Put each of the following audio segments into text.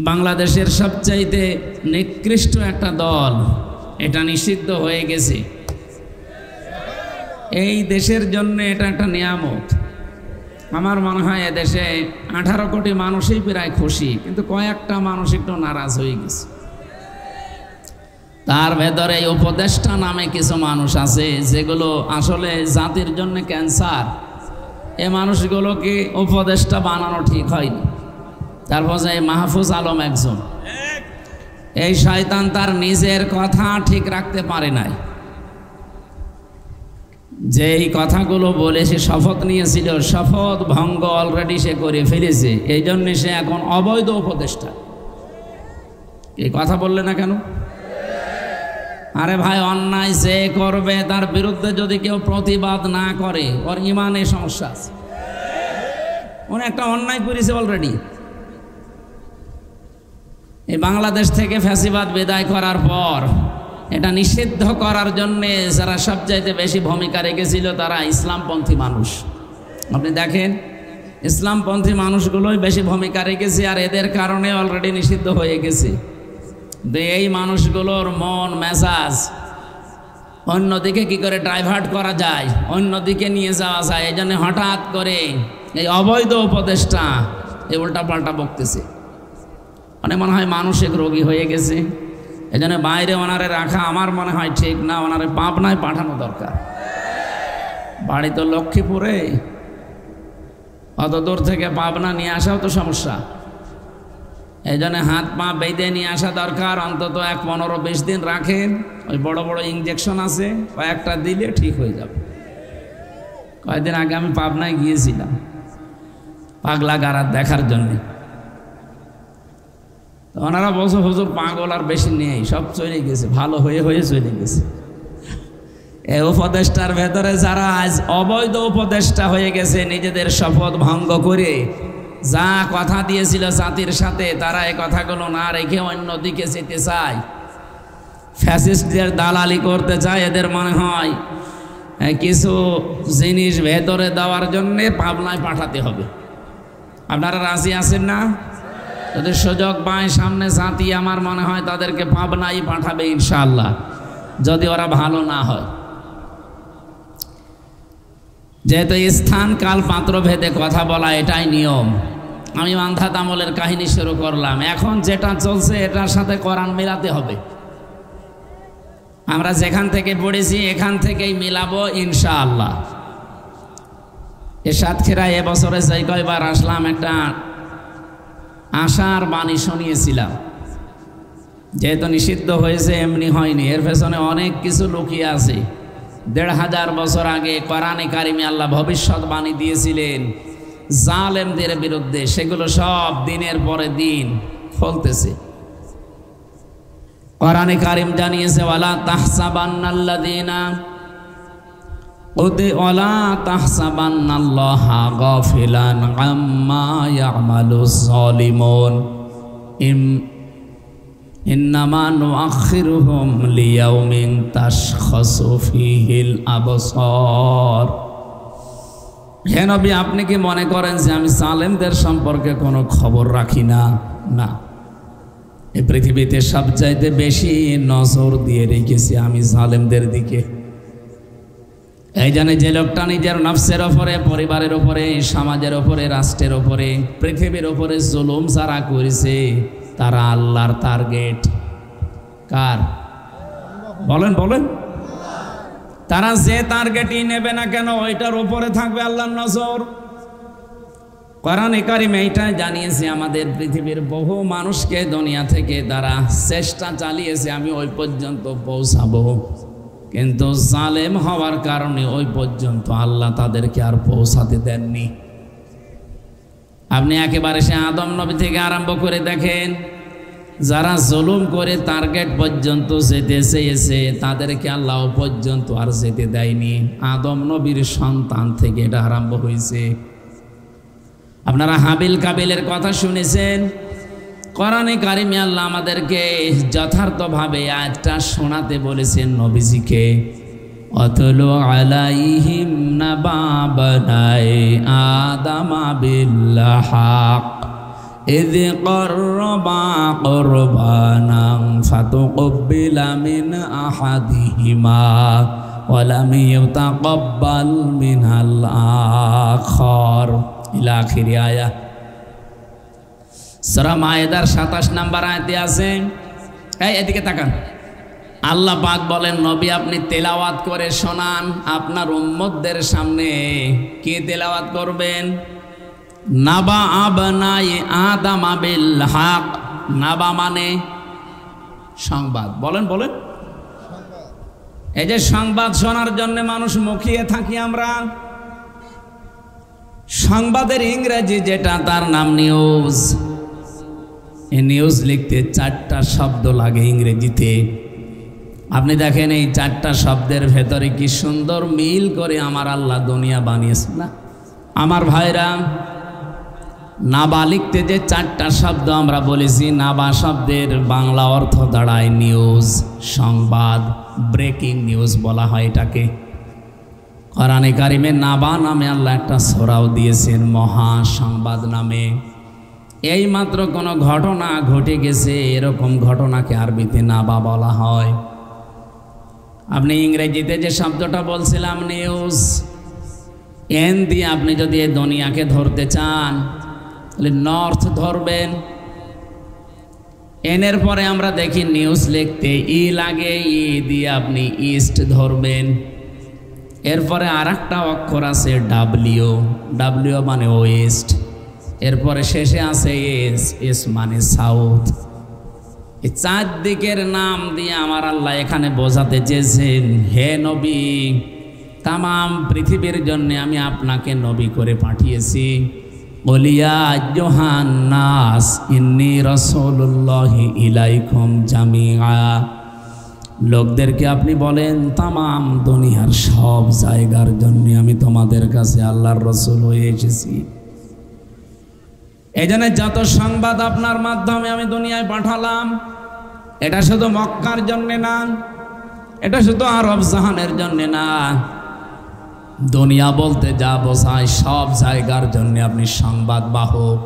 বাংলাদেশের সবচাইতে নিকৃষ্ট একটা দল, এটা নিষিদ্ধ হয়ে গেছে। এই দেশের জন্য এটা একটা নিয়ামত। আমার মনে হয় এদেশে 18 কোটি মানুষই প্রায় খুশি, কিন্তু কয়েকটা মানুষ একটু নারাজ হয়ে গেছে। তার ভেতরে এই উপদেষ্টা নামে কিছু মানুষ আছে যেগুলো আসলে জাতির জন্য ক্যান্সার। এই মানুষগুলোকে উপদেষ্টা বানানো ঠিক হয়নি। তারপর এই মাহফুজ আলম একজন, এই শয়তান তার নিজের কথা ঠিক রাখতে পারে নাই। যে এই কথাগুলো বলে সে শপথ নিয়েছিল, শপথ ভঙ্গ অলরেডি সে করে ফেলেছে। এই জন্য সে এখন অবৈধ উপদেষ্টা। এই কথা বললে না কেন? আরে ভাই, অন্যায় যে করবে তার বিরুদ্ধে যদি কেউ প্রতিবাদ না করে, ওর ইমানে সমস্যা আছে। উনি একটা অন্যায় করেছে অলরেডি। এই বাংলাদেশ থেকে ফ্যাসিবাদ বিদায় করার পর এটা নিষিদ্ধ করার জন্যে যারা সবচাইতে বেশি ভূমিকা রেখেছিল তারা ইসলামপন্থী মানুষ। আপনি দেখেন, ইসলামপন্থী মানুষগুলোই বেশি ভূমিকা রেখেছে, আর এদের কারণে অলরেডি নিষিদ্ধ হয়ে গেছে। এই মানুষগুলোর মন মেজাজ অন্যদিকে কি করে ডাইভার্ট করা যায়, অন্যদিকে নিয়ে যাওয়া যায়, এই জন্য হঠাৎ করে এই অবৈধ উপদেষ্টা এই উল্টাপাল্টা বকতেছে। মানে মনে হয় মানসিক রোগী হয়ে গেছে। এই জন্য বাইরে ওনারে রাখা আমার মনে হয় ঠিক না, ওনারে পাবনায় পাঠানো দরকার। বাড়ি তো লক্ষ্মীপুরে, অত দূর থেকে পাবনা নিয়ে আসাও তো সমস্যা। এই জন্য হাত পা বেঁধে নিয়ে আসা দরকার। অন্তত 15-20 দিন রাখেন, ওই বড় বড় ইঞ্জেকশন আছে, কয়েকটা দিলে ঠিক হয়ে যাবে। কয়েকদিন আগে আমি পাবনায় গিয়েছিলাম পাগলা গারা দেখার জন্যে। ওনারা বলছে হুজুর পাগল আর বেশি নেই, সব চলে গেছে, ভালো হয়ে হয়ে চলে গেছে। এই উপদেষ্টার ভেতরে যারা আজ অবৈধ উপদেষ্টা হয়ে গেছে, নিজেদের শপথ ভঙ্গ করে যা কথা দিয়েছিল জাতির সাথে, তারা এই কথাগুলো না রেখে অন্যদিকে যেতে চায়, ফ্যাসিস্টদের দালালি করতে চায়। এদের মনে হয় কিছু জিনিস ভেতরে দেওয়ার জন্যে পাবনায় পাঠাতে হবে। আপনারা রাজি আছেন না? যদি সুযোগ পায় সামনে জাতি, আমার মনে হয় তাদেরকে পাবনাই পাঠাবে ইনশাআল্লাহ, যদি ওরা ভালো না হয়। যেহেতু স্থান কাল পাত্র ভেদে কথা বলা এটাই নিয়ম। আমি আন্ধাত আমলের কাহিনী শুরু করলাম। এখন যেটা চলছে এটার সাথে কোরআন মিলাতে হবে। আমরা যেখান থেকে পড়েছি এখান থেকেই মিলাবো ইনশাআল্লাহ। এ সাতক্ষীরা এবছরে যে কয়বার আসলাম, একটা আশার বাণী শুনিয়েছিলাম। যেহেতু নিষিদ্ধ হয়েছে এমনি হয়নি, এর পেছনে অনেক কিছু লুকিয়ে আছে। 1500 বছর আগে কোরআনে কারিমে আল্লাহ ভবিষ্যৎবাণী দিয়েছিলেন জালেমদের বিরুদ্ধে, সেগুলো সব দিনের পরে দিন ফলতেছে। কোরআনে কারিম জানিয়েছে, ওয়ালা তাহসাবান্নাল্লাযীনা ওয়ালা তাহসাবান্নাল্লাহা গাফিলান আম্মা ইয়ামালুজ যালিমুন ইন্নামা নুআখিরুহুম লিয়াউমিন তাশখাসু ফীহিল আবসার। হে নবী, আপনি কি মনে করেন যে আমি জালেমদের সম্পর্কে কোনো খবর রাখি না? না, এই পৃথিবীতে সবচাইতে বেশি নজর দিয়ে রেখেছি আমি জালেমদের দিকে। এই জন্য যে লোকটা নিজের নফসের ওপরে, পরিবারের ওপরে, সমাজের ওপরে, রাষ্ট্রের ওপরে, পৃথিবীর ওপরে জুলুম যারা করেছে, তারা আল্লাহর টার্গেট। কার? বলেন বলেন। তারা যে টার্গেটই নেবে না কেন, ওইটার উপরে থাকবে আল্লাহর নজর। কোরআনে কারিমে এইটাই জানিয়েছে আমাদের পৃথিবীর বহু মানুষকে দুনিয়া থেকে তারা চেষ্টা চালিয়েছে আমি ওই পর্যন্ত পৌঁছাবো, কিন্তু জালেম হওয়ার কারণে ওই পর্যন্ত আল্লাহ তাদেরকে আর পৌঁছাতে দেননি। আপনি একেবারে সে আদম নবী থেকে আরম্ভ করে দেখেন, যারা জুলুম করে টার্গেট পর্যন্ত যেতে চেয়েছে তাদেরকে আল্লাহ পর্যন্ত আর যেতে দেয়নি। আদম নবীর সন্তান থেকে এটা আরম্ভ হয়েছে। আপনারা হাবিল কাবিলের কথা শুনেছেন। কোরআনে কারিমে আল্লাহ আমাদেরকে যথার্থভাবে আয়াতটা শোনাতে বলেছেন নবীজিকে। অতলু আলাইহিম নাবা বানাই আদামা বিল হক إذ قربا قربانا فتقبل من أحدهما ولم يتقبل من الآخر إلى آخر آية সূরা মায়েদার 27 নম্বর আয়াতে আছে। এদিকে তাকান, আল্লাহ পাক বলেন নবী আপনি তেলাওয়াত করে শোনান আপনার উম্মতদের সামনে। কি তেলাওয়াত করবেন? নাবা আবনাই আদম বিল হক। নাবা মানে সংবাদ। বলেন বলেন। এই যে সংবাদ শোনার জন্য মানুষ মুখিয়ে থাকি আমরা, সংবাদের ইংরেজি যেটা তার নাম নিউজ। এই নিউজ লিখতে 4টা শব্দ লাগে ইংরেজিতে। আপনি দেখেন এই 4টা শব্দের ভেতরে কি সুন্দর মিল করে আমার আল্লাহ দুনিয়া বানিয়েছে না? আমার ভাইরা, নাবা লিখতে যে 4টা শব্দ আমরা বলেছি, নাবা শব্দের বাংলা অর্থ দাঁড়ায় নিউজ, সংবাদ, ব্রেকিং নিউজ বলা হয় এটাকে। কোরআনে কারিমে নাবা নামে আল্লাহ একটা সূরাও দিয়েছেন, মহা সংবাদ নামে। এই মাত্র কোনো ঘটনা ঘটে গেছে এরকম ঘটনাকে আরবিতে নাবা বলা হয়। আপনি ইংরেজিতে যে শব্দটা বলছিলাম নিউজ, এন দিয়ে আপনি যদি এই দুনিয়াকে ধরতে চান তাহলে নর্থ ধরবেন। এনের পরে আমরা দেখি নিউজ লিখতে ই লাগে, ই দিয়ে আপনি ইস্ট ধরবেন। এরপরে আর একটা অক্ষর আছে ডাব্লিউ, ডাব্লিউ মানে ওয়েস্ট। এরপরে শেষে আছে এস, এস মানে সাউথ। এই 4 দিকের নাম দিয়ে আমার আল্লাহ এখানে বোঝাতে চেয়েছেন, হে নবী তামাম পৃথিবীর জন্য আমি আপনাকে নবী করে পাঠিয়েছি। বলিয়া জোহান্নাস ইন্নী রাসূলুল্লাহি ইলাইকুম জামিআ। লোকদেরকে আপনি বলেন তামাম দুনিয়ার সব জায়গার জন্য আমি তোমাদের কাছে আল্লাহর রাসূল হয়ে এসেছি। এই জন্য যত সংবাদ আপনার মাধ্যমে আমি দুনিয়ায় পাঠালাম, এটা শুধু মক্কার জন্য না, এটা শুধু আরব জাহানের জন্য না, দুনিয়া বলতে যা বোঝায় সব জায়গার জন্য আপনি সংবাদ বাহক।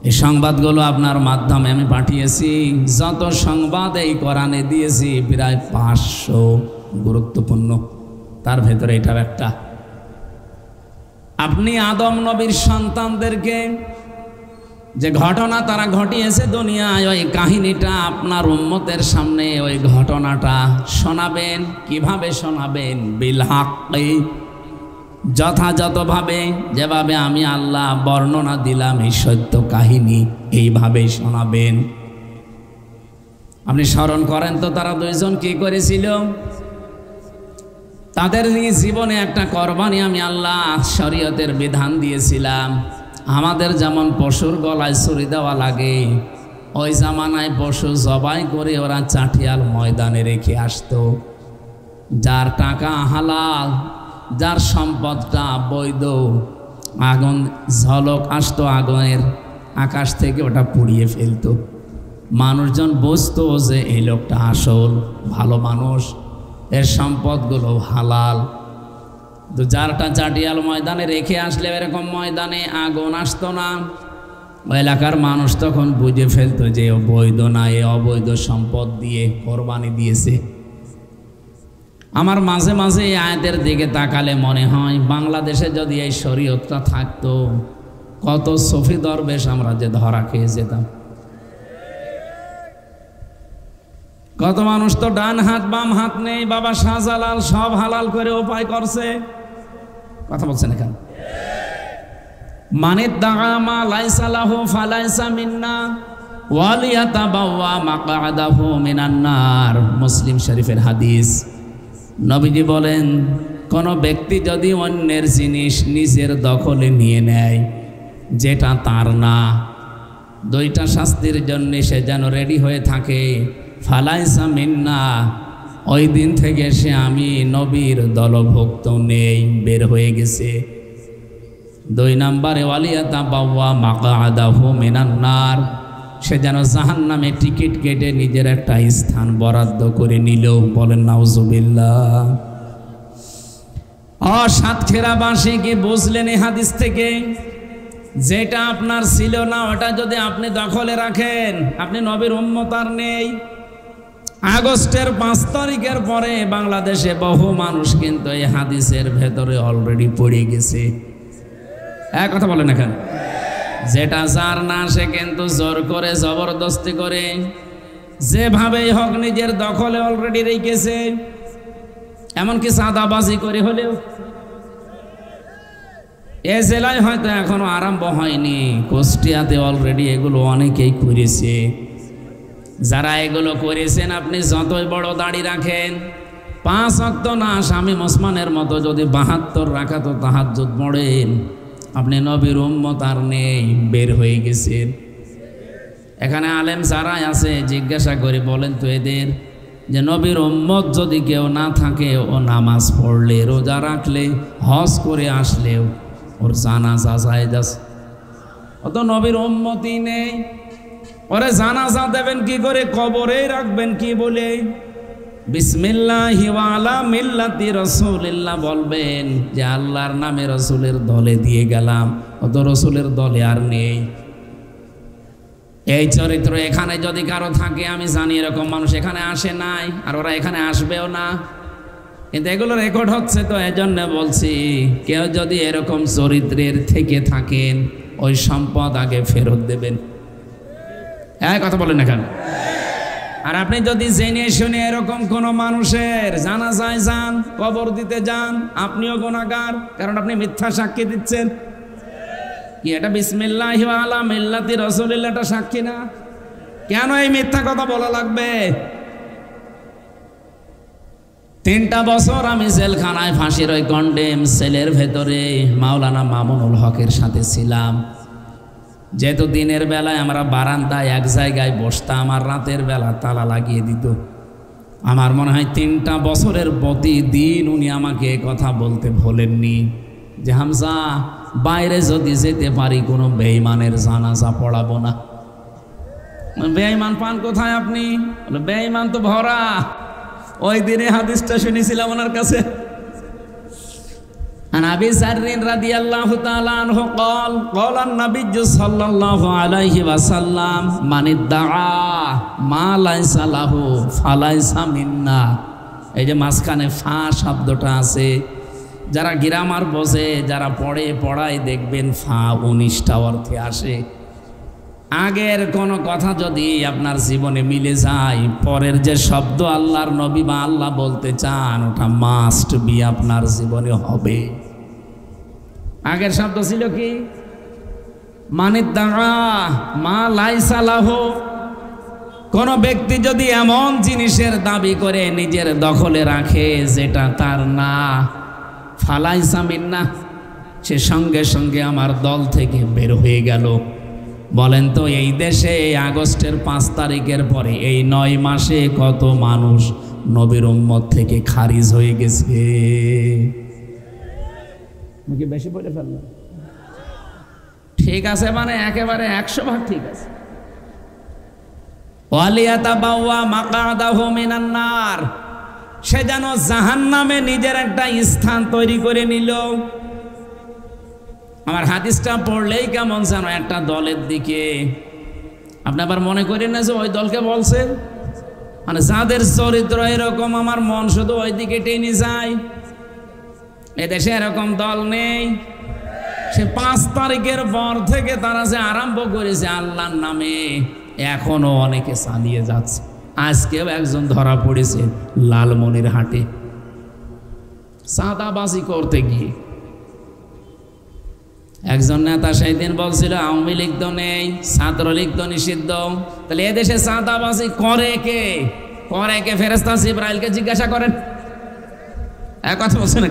এই সংবাদগুলো আপনার মাধ্যমে আমি পাঠিয়েছি। যত সংবাদ এই কোরআনে দিয়েছি প্রায় 500 গুরুত্বপূর্ণ, তার ভেতরে এটার একটা। আপনি আদম নবীর সন্তানদেরকে যে ঘটনা তারা ঘটিয়েছে দুনিয়ায়, ওই কাহিনীটা আপনার উম্মতের সামনে ওই ঘটনাটা শোনাবেন। কিভাবে শোনাবেন? বিল হাক্কি, যথাযথভাবে, যেভাবে আমি আল্লাহ বর্ণনা দিলাম এই সত্য কাহিনী এইভাবেই শোনাবেন। আপনি স্মরণ করেন তো তারা 2 জন কি করেছিল? তাদের জীবনে একটা কোরবানি আমি আল্লাহ শরীয়তের বিধান দিয়েছিলাম। আমাদের যেমন পশুর গলায় ছুরি দেওয়া লাগে, ওই জামানায় পশু জবাই করে ওরা চাটিয়াল ময়দানে রেখে আসতো। যার টাকা হালাল, যার সম্পদটা বৈধ, আগুন ঝলক আসতো আগুনের আকাশ থেকে, ওটা পুড়িয়ে ফেলতো। মানুষজন বুঝতো যে এই লোকটা আসল ভালো মানুষ, এর সম্পদগুলো হালাল। তো যারটা চাটিয়াল ময়দানে রেখে আসলে এরকম ময়দানে আগুন আসতো না, ওই এলাকার মানুষ তখন বুঝে ফেলতো যে ও বৈধ না, এ অবৈধ সম্পদ দিয়ে কোরবানি দিয়েছে। আমার মাঝে মাঝে এই আয়াতের দিকে তাকালে মনে হয় বাংলাদেশে যদি এই শরীয়তটা থাকতো, কত সফি দরবেশ আমরা যে ধরা খেয়ে যেতাম। কত মানুষ তো ডান হাত বাম হাত নেই, বাবা শাহজালাল সব হালাল করে উপায় করছে। কথা বলছেন এখানে। মানে দাগামা লাইসা লাহু ফালাইসা মিন্না ওয়ালিয়াতাবাওয়া মাকআদাহু মিনান নার। মুসলিম শরীফের হাদিস। নবীজি বলেন, কোন ব্যক্তি যদি অন্যের জিনিস নিজের দখলে নিয়ে নেয় যেটা তার না, 2টা শাস্তির জন্য সে যেন রেডি হয়ে থাকে। ফালাইসা মিন্না, ওই দিন থেকে সে আমি নবীর দলভুক্ত নেই, বের হয়ে গেছে। 2 নম্বরে ওয়ালিয়াতাবাওয়া মাকআদাহু মিনান নার, সে যেন জাহান্নামে টিকিট কেটে নিজের একটা স্থান বরাদ্দ করে নিল। বলেন নাউজুবিল্লাহ। সাতক্ষীরাবাসী কি বুঝলেন এই হাদিস থেকে? যেটা আপনার ছিল না ওটা যদি আপনি দখলে রাখেন, আপনি নবীর উম্মত আর নেই। আগস্টের 5 তারিখের পরে বাংলাদেশে বহু মানুষ কিন্তু এই হাদিসের ভেতরে অলরেডি পড়ে গেছে। এক কথা বলেন এখানে, যেটা যার না সে কিন্তু জোর করে জবরদস্তি করে যেভাবেই হোক নিজের দখলে অলরেডি রেখেছে। এমনকি সাদাবাজি করে হলেও এ জেলায় হয়তো এখনো আরম্ভ হয়নি, কুষ্টিয়াতে অলরেডি এগুলো অনেকেই করেছে। যারা এগুলো করেছেন আপনি যতই বড় দাড়ি রাখেন, 5 ওয়াক্ত না শামীম ওসমানের মতো যদি 72 রাকাত তাহাজ্জুদ পড়েন, আপনি নবীর উম্মত আর নেই, বের হয়ে গেছেন। এখানে আলেম যারা আছে জিজ্ঞাসা করে বলেন তো এদের যে নবীর উম্মত যদি কেউ না থাকে, ও নামাজ পড়লে, রোজা রাখলে, হজ করে আসলেও ওর জানাজা জায়েজ আছে? ও তো নবীর উম্মতই নেই, ওরে জানাজা দেবেন কি করে, কবরেই রাখবেন কি বলে? বিসমিল্লাহি ওয়া আলা মিল্লাতি রাসূলিল্লাহ বলবেন যে আল্লাহর নামে রাসূলের দলে দিয়ে গেলাম, ও তো রাসূলের দলে আর নেই। এই চরিত্র এখানে যদি কারো থাকে, আমি জানি এরকম মানুষ এখানে আসে নাই, আর ওরা এখানে আসবেও না, কিন্তু এগুলো রেকর্ড হচ্ছে। তো এজন্য বলছি, কেউ যদি এরকম চরিত্রের থেকে থাকেন, ওই সম্পদ আগে ফেরত দেবেন। এক কথা বলেন এখানে। আর আপনি যদি জেনে শুনে এরকম কোন মানুষের জানাজায় যান, কবর দিতে যান, আপনিও গুনাহগার, কারণ আপনি মিথ্যা সাক্ষী দিচ্ছেন। কি এটা বিসমিল্লাহি ওয়া আলা মিল্লাতি রাসূলিল্লাহ এটা সাক্ষী না? কেন এই মিথ্যা কথা বলা লাগবে? 3টা বছর আমি জেলখানায় ফাঁসির ওই কন্ডেম সেলের ভেতরে মাওলানা মামুনুল হকের সাথে ছিলাম। যেহেতু দিনের বেলায় আমরা বারান্দায় এক জায়গায় বসতাম, আর রাতের বেলা তালা লাগিয়ে দিত। আমার মনে হয় 3টা বছরের প্রতিদিন উনি আমাকে কথা বলতে ভোলেননি যে হামজা, বাইরে যদি যেতে পারি কোনো বেঈমানের জানাজা পড়াবো না। বেঈমান পান কোথায় আপনি? বলে বেঈমান তো ভরা। ওই দিনে হাদিসটা শুনেছিলাম ওনার কাছে। عن أبي ذر رضي الله تعالى عنه قال قال النبي صلى الله عليه وسلم من ادعى ما ليس له فليس منا। এই যে মাঝখানে ফা শব্দটা আছে, যারা গ্রামার বোঝে, যারা পড়ায় দেখবেন ফা 19টা অর্থে আসে। আগের কোনো কথা যদি আপনার জীবনে মিলে যায়, পরের যে শব্দ আল্লাহর নবী বা আল্লাহ বলতে চান, ওটা মাস্ট বি আপনার জীবনে হবে। আগের শব্দ ছিল কি? মানিদ্দাআ মা লাইসা লাহু। কোন ব্যক্তি যদি এমন জিনিসের দাবি করে নিজের দখলে রাখে যেটা তার না, ফালাইসা মিন্না, সে সঙ্গে সঙ্গে আমার দল থেকে বের হয়ে গেল। বলেন তো এই দেশে আগস্টের 5 তারিখের পরে এই 9 মাসে কত মানুষ নবীর উম্মত থেকে খারিজ হয়ে গেছে? কি বেশি বলে ফেললাম? ঠিক আছে, মানে একেবারে 100 ভাগ ঠিক আছে। ওয়ালিয়াতাবাওয়া মাকাদাহু মিনান নার, সে যেন জাহান্নামে নিজের একটা স্থান তৈরি করে নিল। আমার হাদিসটা পড়লেই কেমন যেন একটা দলের দিকে, আপনি আবার মনে করেন না যে ওই দলকে বলছে, মানে যাদের চরিত্র এরকম আমার মন শুধু ওই দিকে টেনে যায়। এদেশে এরকম দল নেই। সে 5 তারিখের পর থেকে তারা যে আরম্ভ করেছে আল্লাহর নামে, এখনো অনেকে চালিয়ে যাচ্ছে। আজকেও একজন ধরা পড়েছে লালমনিরহাটে চাঁদাবাজি করতে গিয়ে। একজন নেতা সেই দিন বলছিল আওয়ামী লীগ তো নেই, ছাত্রলীগ তো নিষিদ্ধ, তাহলে এদেশে চাঁদাবাজি করে কে? ফেরেশতা জিবরাইলকে জিজ্ঞাসা করেন। এক কথা বলছে না?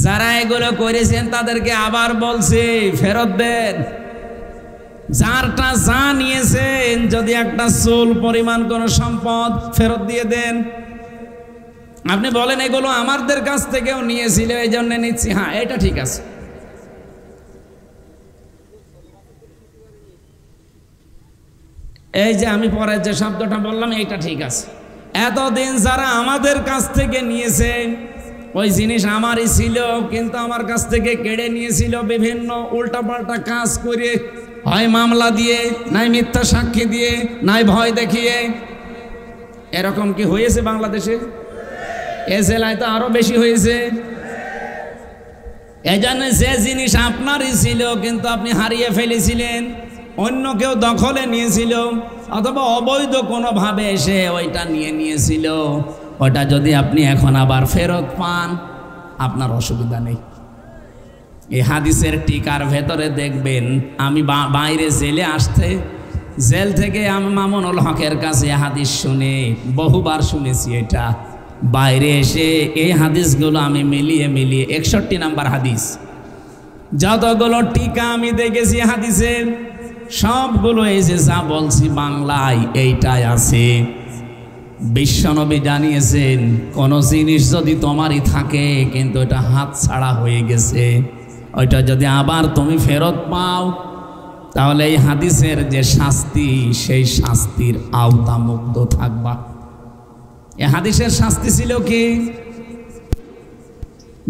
যারা এগুলো করেছেন তাদেরকে আবার বলছে ফেরত দেন। যারটা যা নিয়েছেন, যদি একটা চুল পরিমাণ কোন সম্পদ, ফেরত দিয়ে দেন। আপনি বলেন এগুলো আমাদের কাছ থেকেও নিয়েছিল, এই জন্য নিচ্ছি, হ্যাঁ এটা ঠিক আছে। এই যে আমি পরে যে শব্দটা বললাম এইটা ঠিক আছে। এতদিন যারা আমাদের কাছ থেকে নিয়েছে ওই জিনিস আমারই ছিল, কিন্তু আমার কাছ থেকে কেড়ে নিয়েছিল বিভিন্ন উল্টাপাল্টা কাজ করে, হয় মামলা দিয়ে, নাই মিথ্যা সাক্ষী দিয়ে, নাই ভয় দেখিয়ে। এরকম কি হয়েছে বাংলাদেশে? এ জেলায় তো আরো বেশি হয়েছে। এই জন্য যে জিনিস আপনারই ছিল কিন্তু আপনি হারিয়ে ফেলেছিলেন, অন্য কেউ দখলে নিয়েছিল, অথবা অবৈধ কোনোভাবে এসে ওইটা নিয়ে নিয়েছিল, ওটা যদি আপনি এখন আবার ফেরত পান আপনার অসুবিধা নেই। এই হাদিসের টিকার ভেতরে দেখবেন, আমি বাইরে জেলে আসতে, জেল থেকে আমি মামুনুল হকের কাছে হাদিস শুনে বহুবার শুনেছি। এটা বাইরে এসে এই হাদিসগুলো আমি মিলিয়ে 61 নাম্বার হাদিস, যতগুলো টিকা আমি দেখেছি হাদিসের সবগুলো এই যে যা বলছি বাংলায় এইটাই আছে। বিশ্বনবী জানিয়েছেন, কোন জিনিস যদি তোমারই থাকে কিন্তু এটা হাত ছাড়া হয়ে গেছে, ওইটা যদি আবার তুমি ফেরত পাও তাহলে এই হাদিসের যে শাস্তি সেই শাস্তির আওতামুক্ত থাকবা। এই হাদিসের শাস্তি ছিল কি?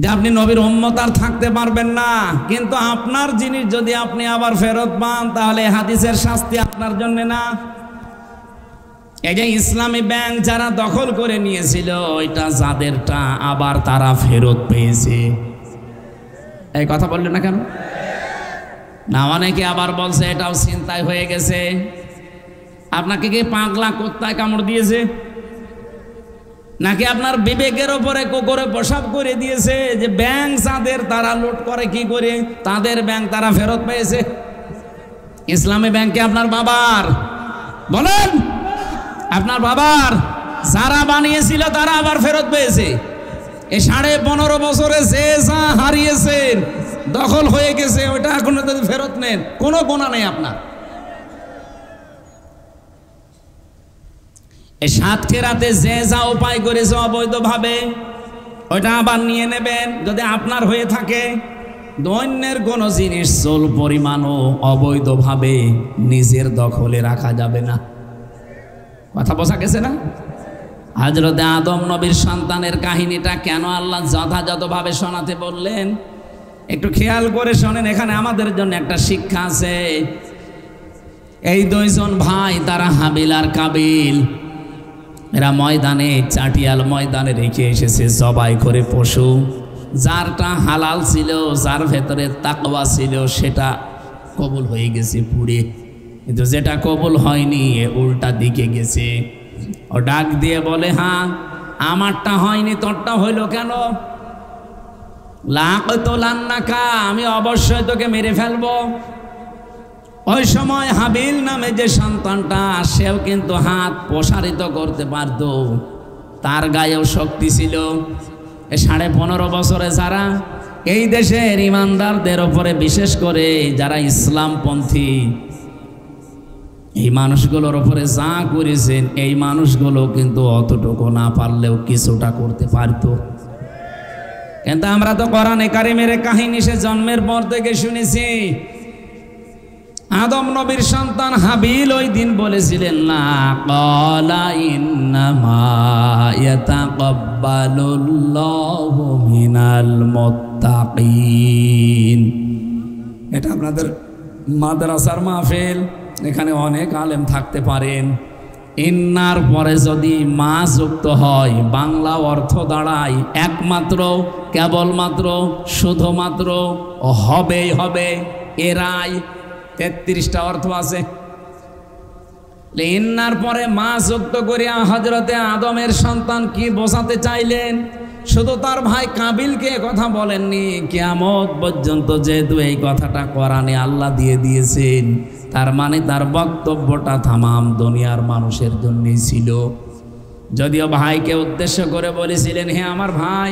যে আপনি নবীর উম্মত আর থাকতে পারবেন না, কিন্তু আপনার জিনিস যদি আপনি আবার ফেরত পান তাহলে হাদিসের শাস্তি আপনার জন্য না। এই যে ইসলামী ব্যাংক যারা দখল করে নিয়েছিল, ওইটা যাদেরটা আবার তারা ফেরত পেয়েছে। এই কথা বললেন না কেন? না, অনেকে আবার বলছে এটাও ছিনতাই হয়ে গেছে। আপনাকে কি পাগলা কুত্তায় কামড় দিয়েছে, নাকি আপনার বিবেকের ওপরে কুকুরে পেশাব করে দিয়েছে যে ব্যাংক যাদের তারা লুট করে কি করে তাদের ব্যাংক তারা ফেরত পেয়েছে? ইসলামী ব্যাংকে আপনার বাবার, বলেন আপনার বাবার যারা বানিয়েছিল তারা আবার ফেরত পেয়েছে। এই 15.5 বছরে যে যা হারিয়েছেন, দখল হয়ে গেছে, ওটা এখন যদি ফেরত নেন কোনো গোনা নেই আপনার। এই 7 কেরাতে যে যা উপায় করেছে অবৈধভাবে, ওইটা আবার নিয়ে নেবেন যদি আপনার হয়ে থাকে। দৈন্যের কোন জিনিস চোল পরিমাণও অবৈধভাবে নিজের দখলে রাখা যাবে না। কথা বোঝা গেছে না? হযরতে আদম নবীর সন্তানের কাহিনীটা কেন আল্লাহ যথাযথভাবে শোনাতে বললেন একটু খেয়াল করে শোনেন। এখানে আমাদের জন্য একটা শিক্ষা আছে। এই 2 জন ভাই, তারা হাবিল আর কাবিল, এরা ময়দানে, চাটিয়াল ময়দানে রেখে এসেছে জবাই করে পশু। যারটা হালাল ছিল, যার ভেতরে তাকওয়া ছিল, সেটা কবুল হয়ে গেছে পুড়ে, কিন্তু যেটা কবুল হয়নি উল্টা দিকে গেছে। ও ডাক দিয়ে বলে, হ্যাঁ আমারটা হয়নি, তোরটা হইল কেন? লাকতুলান্নাকা, আমি অবশ্যই তোকে মেরে ফেলবো। ওই সময় হাবিল নামে যে সন্তানটা, সেও কিন্তু হাত প্রসারিত করতে পারত, তার গায়েও শক্তি ছিল। 15.5 বছরে যারা এই দেশের ইমানদারদের ওপরে, বিশেষ করে যারা ইসলামপন্থী, এই মানুষগুলোর ওপরে যা করেছেন, এই মানুষগুলো কিন্তু অতটুকু না পারলেও কিছুটা করতে পারত। কিন্তু আমরা তো কোরআনে কারিমের কাহিনী সে জন্মের পর থেকে শুনেছি। আদম নবীর সন্তান হাবিল ওই দিন বলেছিলেন, না ক্বালা ইন্নামা ইয়াতাকাব্বালুল্লাহু মিনাল মুত্তাকিন। এটা আপনাদের মাদ্রাসার মাহফিল, এখানে অনেক আলেম থাকতে পারেন। ইন্নার পরে যদি মা যুক্ত হয়, বাংলা অর্থ দাঁড়ায় একমাত্র, কেবলমাত্র, শুধুমাত্র, হবেই হবে, এরাই। 33টা অর্থ আছে। ইন্নার পরে মা যুক্ত করিয়া হযরতে আদমের সন্তান কি বোঝাতে চাইলেন? শুধু তার ভাই কাবিলকে কথা বলেননি, কিয়ামত পর্যন্ত যেহেতু এই কথাটা কোরআনে আল্লাহ দিয়ে দিয়েছেন, তার মানে তার বক্তব্যটা তামাম দুনিয়ার মানুষের জন্যই ছিল। যদিও ভাইকে উদ্দেশ্য করে বলেছিলেন, হে আমার ভাই,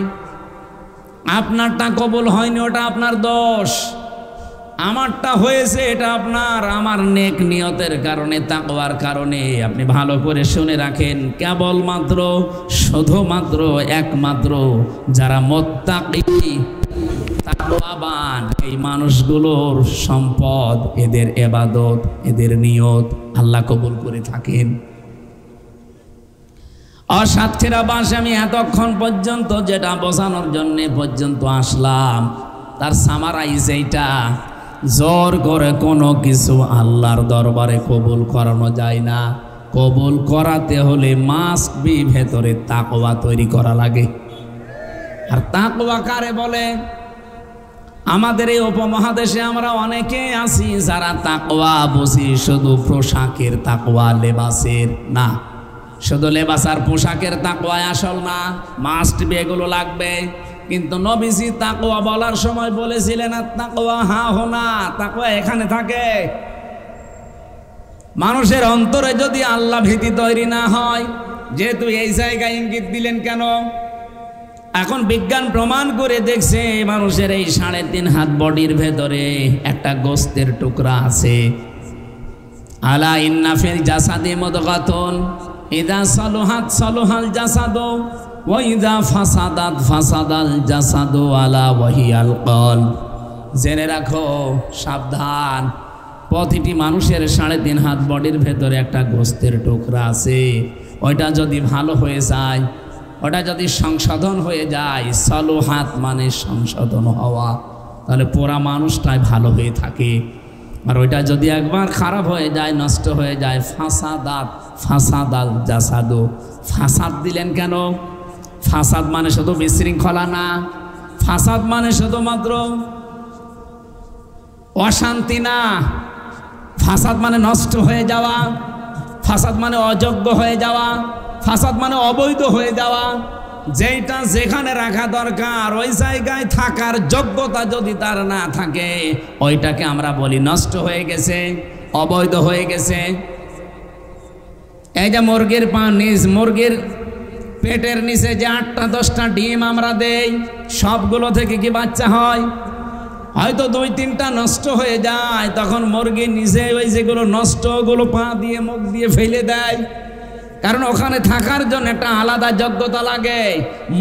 আপনারটা কবুল হয়নি, ওটা আপনার দোষ। আমারটা হয়েছে, এটা আপনার, আমার নেক নিয়তের কারণে, তাকওয়ার কারণে। আপনি ভালো করে শুনে রাখেন, কেবলমাত্র, শুধুমাত্র, একমাত্র যারা মুত্তাকি, তাকওয়াবান, এই মানুষগুলোর সম্পদ, এদের ইবাদত, এদের নিয়ত আল্লাহ কবুল করে থাকেন। সাতক্ষীরা বাস আমি এতক্ষণ পর্যন্ত যেটা বোঝানোর জন্য পর্যন্ত আসলাম, তার সামারাইজ এইটা, জোর করে কোনো কিছু আল্লাহর দরবারে কবুল করানো যায় না। কবুল করাতে হলে মাস্ট বি ভেতরে তাকওয়া তৈরি করা লাগে। আর তাকওয়া কারে বলে? আমাদের এই উপমহাদেশে আমরা অনেকে আছি যারা তাকওয়া বুঝি শুধু পোশাকের তাকওয়া, লেবাসের না। শুধু লেবাস আর পোশাকের তাকওয়া আসল না, মাস্ট বি এগুলো লাগবে। কিন্তু নবীজি তাকওয়া বলার সময় বলেছিলেন তাকওয়া হা হোনা, তাকওয়া এখানে থাকে। মানুষের অন্তরে যদি আল্লাহ ভীতি তৈরি না হয়, যেহেতু এই জায়গায় ইঙ্গিত দিলেন কেন? এখন বিজ্ঞান প্রমাণ করে দেখছে মানুষের এই 3.5 হাত বডির ভেতরে একটা গোস্তের টুকরা আছে। আলা ইন্না ফিল জাসাদি মুদগাতুন ইযা সালুহাত সালুহাল জাসাদু ওয়া ইযা ফাসাদাত ফাসাদাল জাসাদু আলা ওয়াহিয়াল কলব। জেনে রাখো, সাবধান, প্রতিটি মানুষের 3.5 হাত বডির ভেতরে একটা গোস্তের টুকরা আছে। ওইটা যদি ভালো হয়ে যায়, ওটা যদি সংশোধন হয়ে যায়, সালুহাত মানে সংশোধন হওয়া, তাহলে পুরা মানুষটাই ভালো হয়ে থাকে। আর ওইটা যদি একবার খারাপ হয়ে যায়, নষ্ট হয়ে যায়, ফাসাদাত ফাসাদাল জাসাদু। ফাসাদ দিলেন কেন? ফাসাদ মানে শুধু বিশৃঙ্খলা না, ফাসাদ মানে শুধুমাত্র অশান্তি না, ফাসাদ মানে নষ্ট হয়ে যাওয়া, ফাসাদ মানে অযোগ্য হয়ে যাওয়া, ফাসাদ মানে অবৈধ হয়ে যাওয়া। যেটা যেখানে রাখা দরকার ওই জায়গায় থাকার যোগ্যতা যদি তার না থাকে, ওইটাকে আমরা বলি নষ্ট হয়ে গেছে, অবৈধ হয়ে গেছে। এই যে মুরগির মুরগির পেটের নিচে যে 8টা 10টা ডিম আমরা দেই, সবগুলো থেকে কি বাচ্চা হয়? হয়তো 2-3টা নষ্ট হয়ে যায়, তখন মুরগি নিজে ওই যেগুলো নষ্ট ওগুলো পা দিয়ে মুখ দিয়ে ফেলে দেয়, কারণ ওখানে থাকার জন্য একটা আলাদা যোগ্যতা লাগে।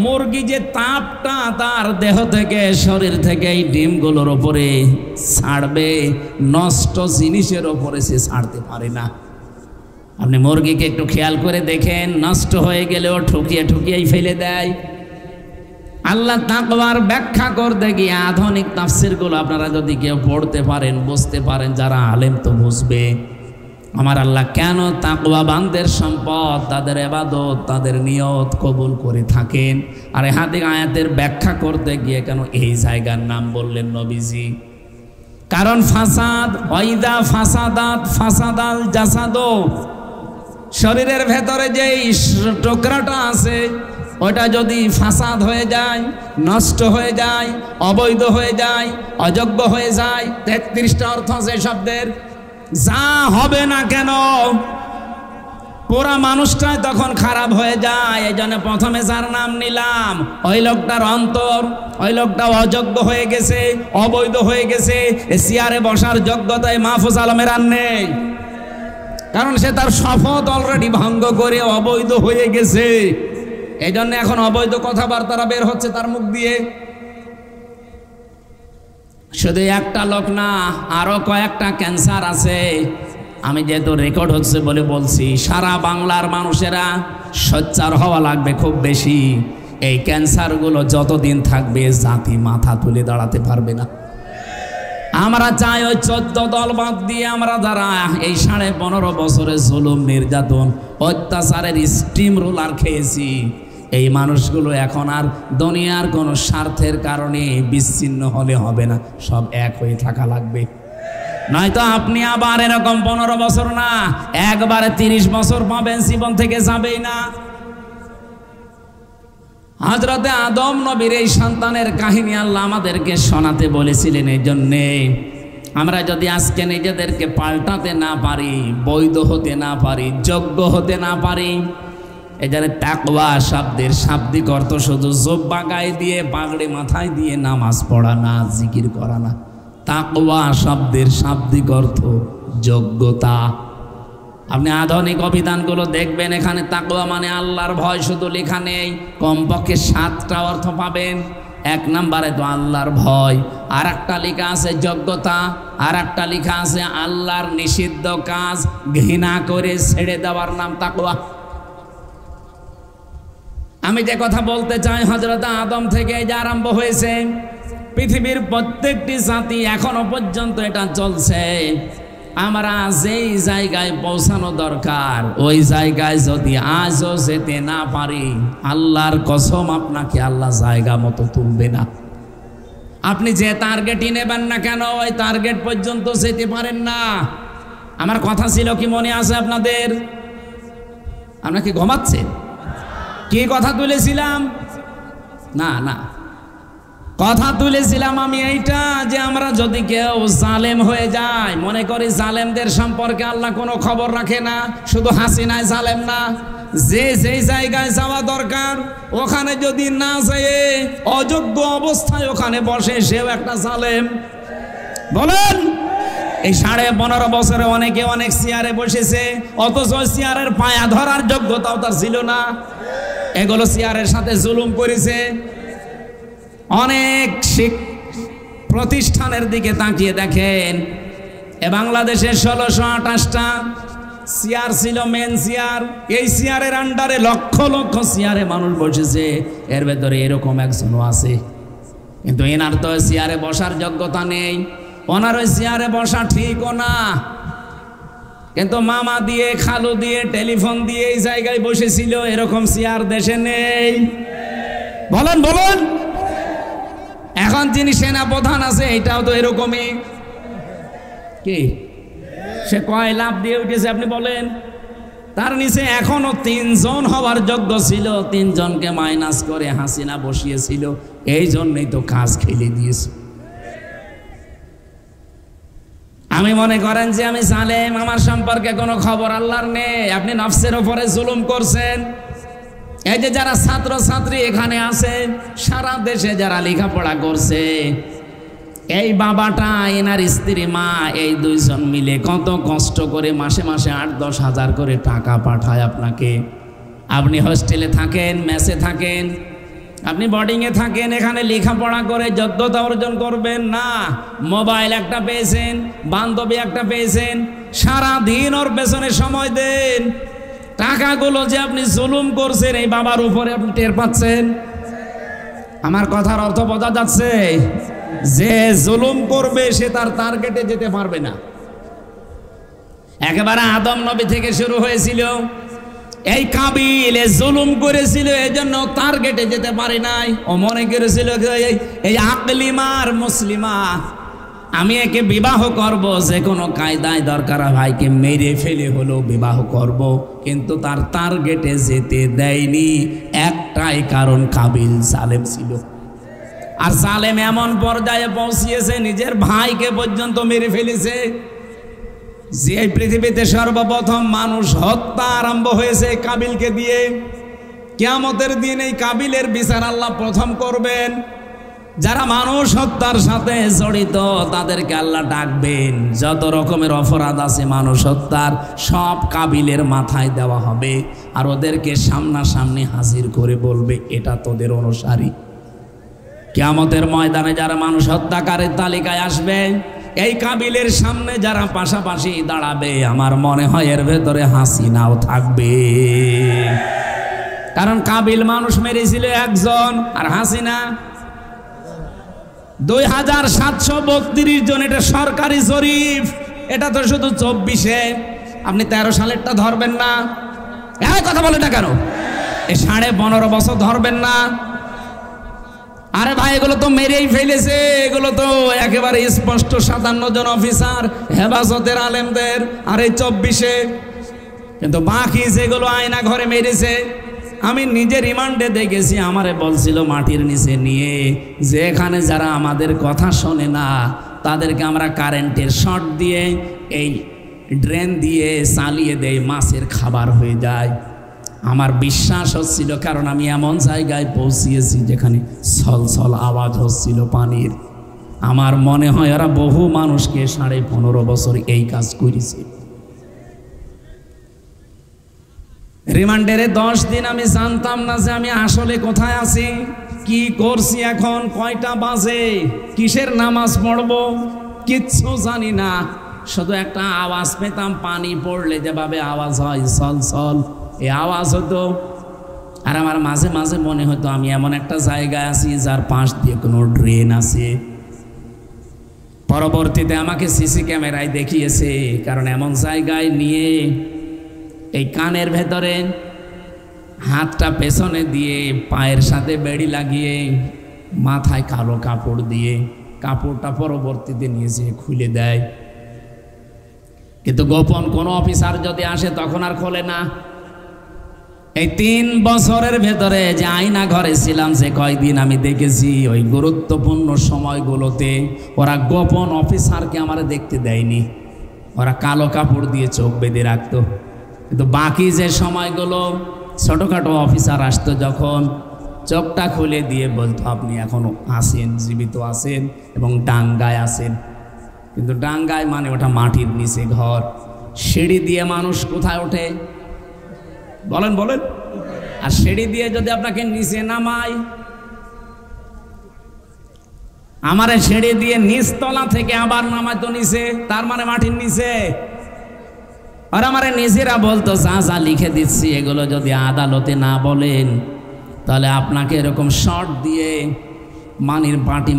মুরগি যে তাপটা তার দেহ থেকে, শরীর থেকে এই ডিমগুলোর ওপরে ছাড়বে, নষ্ট জিনিসের ওপরে সে ছাড়তে পারে না। আপনি মুরগিকে একটু খেয়াল করে দেখেন, নষ্ট হয়ে গেলেও ঠুকিয়ে ঠুকিয়েই ফেলে দেয়। আল্লাহ তাকওয়ার ব্যাখ্যা করতে গিয়ে আধুনিক তাফসিরগুলো আপনারা যদি কেউ পড়তে পারেন, বুঝতে পারেন, যারা আলেম তো বুঝবে, আমার আল্লাহ কেন তাকওয়াবানদের সম্পদ, তাদের ইবাদত, তাদের নিয়ত কবুল করে থাকেন। আর হাদিস আয়াতের ব্যাখ্যা করতে গিয়ে কেন এই জায়গার নাম বললেন নবীজি? কারণ ফাসাদ, ওয়াইদা ফাসাদাত ফাসাদাল জাসাদু, শরীরের ভেতরে যে টুকরাটা আছে ওটা যদি ফাসাদ হয়ে যায়, নষ্ট হয়ে যায়, অবৈধ হয়ে যায়, অযোগ্য হয়ে যায়, 33টা অর্থ আছে শব্দের, যা হবে না কেন পুরা মানুষটাই তখন খারাপ হয়ে যায়। এই জন্য প্রথমে যার নাম নিলাম, ওই লোকটার অন্তর, ওই লোকটা অযোগ্য হয়ে গেছে, অবৈধ হয়ে গেছে। চেয়ারে বসার যোগ্যতায় মাহফুজ আলমের আর নেই, কারণ সে তার শপথ অলরেডি ভঙ্গ করে অবৈধ হয়ে গেছে। এই জন্য এখন অবৈধ কথাবার্তা বের হচ্ছে তার মুখ দিয়ে। শুধু একটা লোক না, আরো কয়েকটা ক্যান্সার আছে। আমি যেহেতু রেকর্ড হচ্ছে বলে বলছি, সারা বাংলার মানুষেরা সোচ্চার হওয়া লাগবে খুব বেশি। এই ক্যান্সারগুলো যতদিন থাকবে জাতি মাথা তুলে দাঁড়াতে পারবে না। আমরা চাই ওই 14 দল বাদ দিয়ে আমরা যারা এই 15.5 বছরে জুলুম, নির্যাতন, অত্যাচারের স্টিম রোলার খেয়েছি, এই মানুষগুলো এখন আর দুনিয়ার কোনো স্বার্থের কারণে বিচ্ছিন্ন হলে হবে না, সব এক হয়ে থাকা লাগবে। নয়তো আপনি আবার এরকম 15 বছর না, একবারে 30 বছর পাবেন, জীবন থেকে যাবেই না। হযরতে আদম নবীর এই সন্তানের কাহিনী আল্লাহ আমাদেরকে শোনাতে বলেছিলেন। এই জন্যে আমরা যদি আজকে নিজেদেরকে পাল্টাতে না পারি, বৈধ হতে না পারি, যোগ্য হতে না পারি, এই জন্য তাকওয়া শব্দের শাব্দিক অর্থ শুধু জুব্বা গায়ে দিয়ে, পাগড়ি মাথায় দিয়ে নামাজ পড়া না, জিকির করা না। তাকওয়া শব্দের শাব্দিক অর্থ যোগ্যতা। আপনি আধুনিক অভিধানগুলো দেখবেন, এখানে তাকওয়া মানে আল্লাহর ভয় শুধু লেখা নেই, কমপক্ষে 7টা অর্থ পাবেন। 1 নম্বরে তো আল্লাহর ভয়, আর একটা লেখা আছে যোগ্যতা, আর একটা লেখা আছে আল্লাহর নিষিদ্ধ কাজ ঘৃণা করে ছেড়ে দেওয়ার নাম তাকওয়া। আমি যে কথা বলতে চাই, হযরত আদম থেকে যে আরম্ভ হয়েছে, পৃথিবীর প্রত্যেকটি জাতি এখনো পর্যন্ত এটা চলছে। আমরা যেই জায়গায় পৌঁছানো দরকার ওই জায়গায় যদি আজও যেতে না পারি, আল্লাহর কসম আপনাকে আল্লাহ জায়গা মতো তুলবে না। আপনি যে টার্গেটই নেবেন না কেন, ওই টার্গেট পর্যন্ত যেতে পারেন না। আমার কথা ছিল কি মনে আছে আপনাদের? আমরা কি ঘুমাচ্ছেন? কি কথা তুলেছিলাম? না না, কথা তুলেছিলাম আমি এইটা যে আমরা যদি কেউ জালেম হয়ে যায়, মনে করি জালেমদের সম্পর্কে আল্লাহ কোনো খবর রাখে না। শুধু হাসিনায় জালেম না, যে যেই জায়গায় যাওয়া দরকার ওখানে যদি না যেয়ে অযোগ্য অবস্থায় ওখানে বসে, সেও একটা জালেম। বলেন, এই 15.5 বছরে অনেকে অনেক চেয়ারে বসেছে, অথচ চেয়ারের পায়া ধরার যোগ্যতাও তার ছিল না। এগুলো চেয়ারের সাথে জুলুম করেছে। অনেক প্রতিষ্ঠানের দিকে তাকিয়ে দেখেন, এ বাংলাদেশে 1628টা চেয়ার ছিল, মেন চেয়ার। এই চেয়ারের আন্ডারে লক্ষ লক্ষ চেয়ারে মানুষ বসেছে, এর ভেতরে এরকম একজনও আছে। কিন্তু এনার তো চেয়ারে বসার যোগ্যতা নেই, ওনার ওই চেয়ারে বসা ঠিকও না। কিন্তু মামা দিয়ে, খালু দিয়ে, টেলিফোন দিয়ে এই জায়গায় বসেছিল, এরকম চেয়ার দেশে নেই। বলেন বলেন, এখন যিনি সেনা প্রধান আছে এটাও তো এরকমই। কি সে কয় লাভ দিয়ে উঠেছে আপনি বলেন? তার নিচে এখনো 3 জন হওয়ার যোগ্য ছিল, 3 জনকে মাইনাস করে হাসিনা বসিয়েছিল। এই জন্যই তো কাজ খেলে দিয়েছে। আমি মনে করেন যে আমি জালেম, আমার সম্পর্কে কোনো খবর আল্লাহর নেই। আপনি নফসের উপরে জুলুম করছেন। এই যে যারা ছাত্র ছাত্রী এখানে আছে, সারা দেশে যারা লেখাপড়া করছে, এই বাবাটা, এনার স্ত্রী, মা, এই 2 জন মিলে কত কষ্ট করে মাসে মাসে 8-10 হাজার করে টাকা পাঠায় আপনাকে। আপনি হোস্টেলে থাকেন, মেসে থাকেন, আপনি বোর্ডিংয়ে থাকেন, এখানে লেখাপড়া করে যোগ্যতা অর্জন করবেন না। মোবাইল একটা পেয়েছেন, বান্ধবী একটা পেয়েছেন, সারাদিন ওর পেছনে সময় দেন। টাকাগুলো যে আপনি জুলুম করছেন এই বাবার উপরে, আপনি টের পাচ্ছেন? আমার কথার অর্থ বোঝা যাচ্ছে? যে জুলুম করবে সে তার টার্গেটে যেতে পারবে না। একেবারে আদম নবী থেকে শুরু হয়েছিল। এই কাবিল জুলুম করেছিল, এজন্য টার্গেটে যেতে পারে নাই। ও মনে করেছিল এই আকলিমার মুসলিমা, আমি একে বিবাহ করব, যে কোনো কায়দায় দরকার ভাইকে মেরে ফেলে হলেও বিবাহ করব। কিন্তু তার টার্গেটে যেতে দেয়নি, একটাই কারণ, কাবিল জালেম ছিল। আর জালেম এমন পর্যায়ে পৌঁছিয়েছে নিজের ভাইকে পর্যন্ত মেরে ফেলেছে। যে পৃথিবীতে সর্বপ্রথম মানুষ হত্যা আরম্ভ হয়েছে কাবিলকে দিয়ে। কিয়ামতের দিন এই কাবিলের বিচার আল্লাহ প্রথম করবেন। যারা মানুষ হত্যার সাথে জড়িত তাদেরকে আল্লাহ ডাকবেন। যত রকমের অপরাধ আছে মানুষ হত্যার, সব কাবিলের মাথায় দেওয়া হবে। আর ওদেরকে সামনাসামনি হাজির করে বলবে, এটা তোদের অনুসারী। কিয়ামতের ময়দানে যারা মানুষ হত্যাকারীর তালিকায় আসবে, এই কাবিলের সামনে যারা পাশাপাশি দাঁড়াবে, আমার মনে হয় এর ভেতরে হাসিনাও থাকবে। কারণ কাবিল মানুষ মেরেছিল 1 জন, আর হাসিনা 2732 জন। এটা সরকারি জরিপ, এটা তো শুধু 24-এ। আপনি 13 সালেরটা ধরবেন না? এই কথা বলে না কেন? এই 15.5 বছর ধরবেন না? আরে ভাই, এগুলো তো মেরেই ফেলেছে। এগুলো তো একেবারে স্পষ্ট 57 জন অফিসার, হেফাজতের আলেমদের, আর এই 24-এ। কিন্তু বাকি যেগুলো আয়না ঘরে মেরেছে, আমি নিজে রিমান্ডে দেখেছি। আমারে বলছিল মাটির নিচে নিয়ে যে এখানে যারা আমাদের কথা শোনে না তাদেরকে আমরা কারেন্টের শর্ট দিয়ে, এই ড্রেন দিয়ে চালিয়ে দেয়, মাছের খাবার হয়ে যায়। আমার বিশ্বাস হচ্ছিল, কারণ আমি এমন জায়গায় পৌঁছিয়েছি যেখানে ছলছল আওয়াজ হচ্ছিল পানির। আমার মনে হয় ওরা বহু মানুষকে 15.5 বছর এই কাজ করেছে। রিমান্ডের 10 দিন আমি জানতাম না যে আমি আসলে কোথায় আছি, কি করছি, এখন কয়টা বাজে, কিসের নামাজ পড়বো, কিচ্ছু জানি না। শুধু একটা আওয়াজ পেতাম, পানি পড়লে যেভাবে আওয়াজ হয় ছল ছল, এই আওয়াজ হতো। আর আমার মাঝে মাঝে মনে হতো আমি এমন একটা জায়গায় আছি যার পাশ দিয়ে কোনো ড্রেন আছে। পরবর্তীতে আমাকে সিসি ক্যামেরায় দেখিয়েছে, কারণ এমন জায়গায় নিয়ে এই কানের ভেতরে হাতটা পেছনে দিয়ে পায়ের সাথে বেড়ি লাগিয়ে মাথায় কালো কাপড় দিয়ে কাপড়টা পরবর্তীতে নিয়েছে খুলে দেয়। কিন্তু গোপন কোনো অফিসার যদি আসে তখন আর খোলে না। এই 3 বছরের ভেতরে যে আয়না ঘরে ছিলাম, যে কয়দিন আমি দেখেছি, ওই গুরুত্বপূর্ণ সময়গুলোতে ওরা গোপন অফিসারকে আমার দেখতে দেয়নি। ওরা কালো কাপড় দিয়ে চোখ বেঁধে রাখতো। কিন্তু বাকি যে সময়গুলো ছোটোখাটো অফিসার আসতো, যখন চোখটা খুলে দিয়ে বলতো আপনি এখনো আছেন, জীবিত আছেন এবং ডাঙ্গায় আছেন। কিন্তু ডাঙ্গায় মানে ওটা মাটির নিচে ঘর, সিঁড়ি দিয়ে মানুষ কোথায় ওঠে বলেন বলেন? আর সিঁড়ি দিয়ে যদি আপনাকে নিচে নামায়, আমারে সিঁড়ি দিয়ে নিচতলা থেকে আবার নামায় তো নিচে, তার মানে মাটির নিচে। আর আমারে নিজেরা বলতো যা যা লিখে দিচ্ছি এগুলো যদি আদালতে না বলেন তাহলে আপনাকে এরকম শর্ট দিয়ে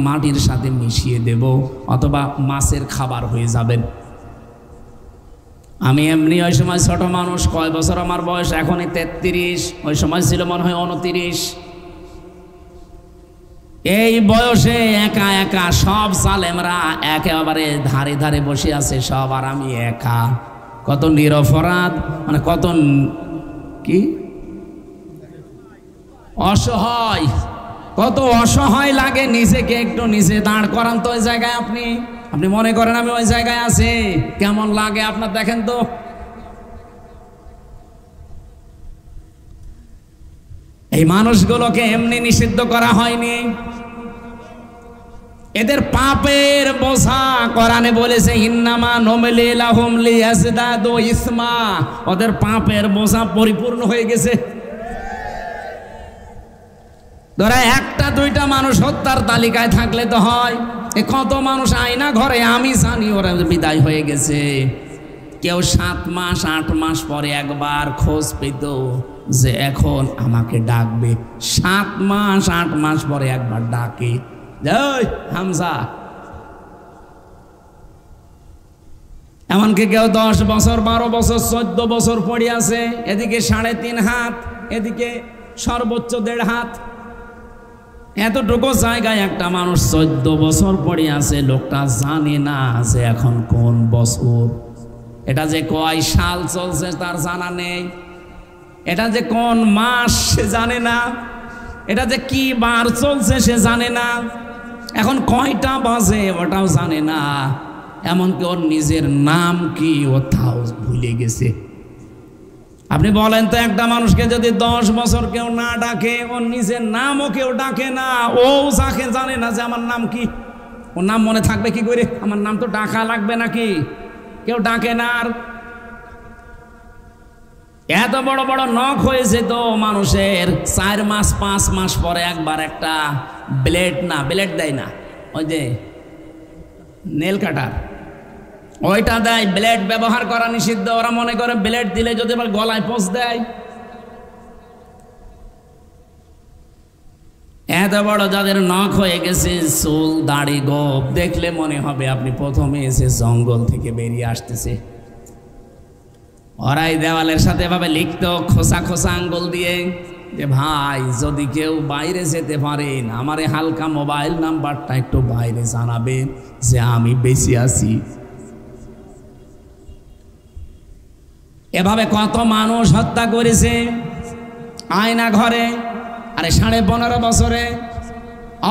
মাটির সাথে মিশিয়ে দেব, অথবা মাছের খাবার হয়ে যাবেন। আমি এমনি ওই সময় ছোট মানুষ, কয় বছর আমার বয়স, এখনই 33, ওই সময় ছিল মনে হয় 29। এই বয়সে একা একা সব জালেমরা একেবারে ধারে ধারে বসে আছে সব, আর আমি একা। কত নিরপরাধ, মানে কত কি অসহায়, কত অসহায় লাগে নিজেকে। একটু নিজে দাঁড় করান তো ওই জায়গায়। আপনি মনে করেন আমি ওই জায়গায় আছি, কেমন লাগে আপনার দেখেন তো। এই মানুষগুলোকে এমনি নিষিদ্ধ করা হয়নি, এদের পাপের বোঝা কোরআনে বলেছে ইন্নামা নুমলি লাহুম লিয়াজদাদু ইসমা, ওদের পাপের বোঝা পরিপূর্ণ হয়ে গেছে। ধরা 1টা 2টা মানুষ হত্যার তালিকায় থাকলে তো হয়, কত মানুষ আয়না ঘরে আমি জানি ওরা বিদায় হয়ে গেছে। কেউ 7 মাস 8 মাস পরে একবার খোঁজ পেত যে এখন আমাকে ডাকবে, 7 মাস 8 মাস পরে একবার ডাকে, হামজা। এমনকি কেউ 10 বছর 12 বছর 14 বছর পড়ে আছে, এদিকে 3.5 হাত, এদিকে সর্বোচ্চ 1.5 হাত। এতটুকু জায়গায় একটা মানুষ 14 বছর পড়ে আছে, লোকটা জানে না যে এখন কোন বছর, এটা যে কয় সাল চলছে তার জানা নেই, এটা যে কোন মাস সে জানে না, এটা যে কি বার চলছে সে জানে না, এখন কয়টা বাজে ওটাও জানে না, এমনকি ওর নিজের নাম কি ও তাও ভুলে গেছে। আপনি বলেন তো, একটা মানুষকে যদি 10 বছর কেউ না ডাকে, ওর নিজের নামও কেউ ডাকে না, ও যাকে জানে না যে আমার নাম কি, ওর নাম মনে থাকবে কি করে? আমার নাম তো ডাকা লাগবে নাকি? কেউ ডাকে না। আর এত বড় বড় নখ হয়েছে তো মানুষের, 4 মাস 5 মাস পরে একবার একটা ব্লেড দেয় না, ওই যে নেল কাটার, ওইটা দেয়। ব্লেড ব্যবহার করা নিষিদ্ধ, ওরা মনে করে ব্লেড দিলে যদি আবার গলায় পোঁচ দেয়। এত বড় যাদের নখ হয়ে গেছে, চুল দাড়ি গোপ, দেখলে মনে হবে আপনি প্রথমে এসে জঙ্গল থেকে বেরিয়ে আসতেছে। ওরাই দেওয়ালের সাথে এভাবে লিখতো খোসা খোসা আঙ্গুল দিয়ে যে ভাই যদি কেউ বাইরে যেতে পারেন আমার হালকা মোবাইল নাম্বারটা একটু বাইরে জানাবেন যে আমি বেঁচে আছি। এভাবে কত মানুষ হত্যা করেছে আয়না ঘরে। আরে 15.5 বছরে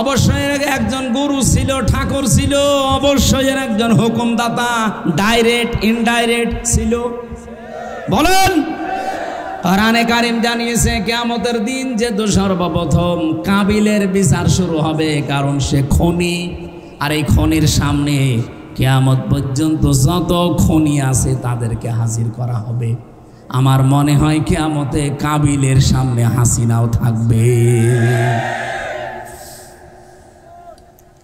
অবশ্যই একজন গুরু ছিল, ঠাকুর ছিল, অবশ্যই একজন হুকুমদাতা ডাইরেক্ট ইনডাইরেক্ট ছিল। বলেন, কোরআনে কারীম জানিয়েছে কিয়ামতের দিন যে সর্বপ্রথম কাবিলের বিচার শুরু হবে, কারণ সে খনি, আর এই খনির সামনে কিয়ামত পর্যন্ত যত খনি আছে তাদেরকে হাজির করা হবে। আমার মনে হয় কিয়ামতে কাবিলের সামনে হাসিনাও থাকবে।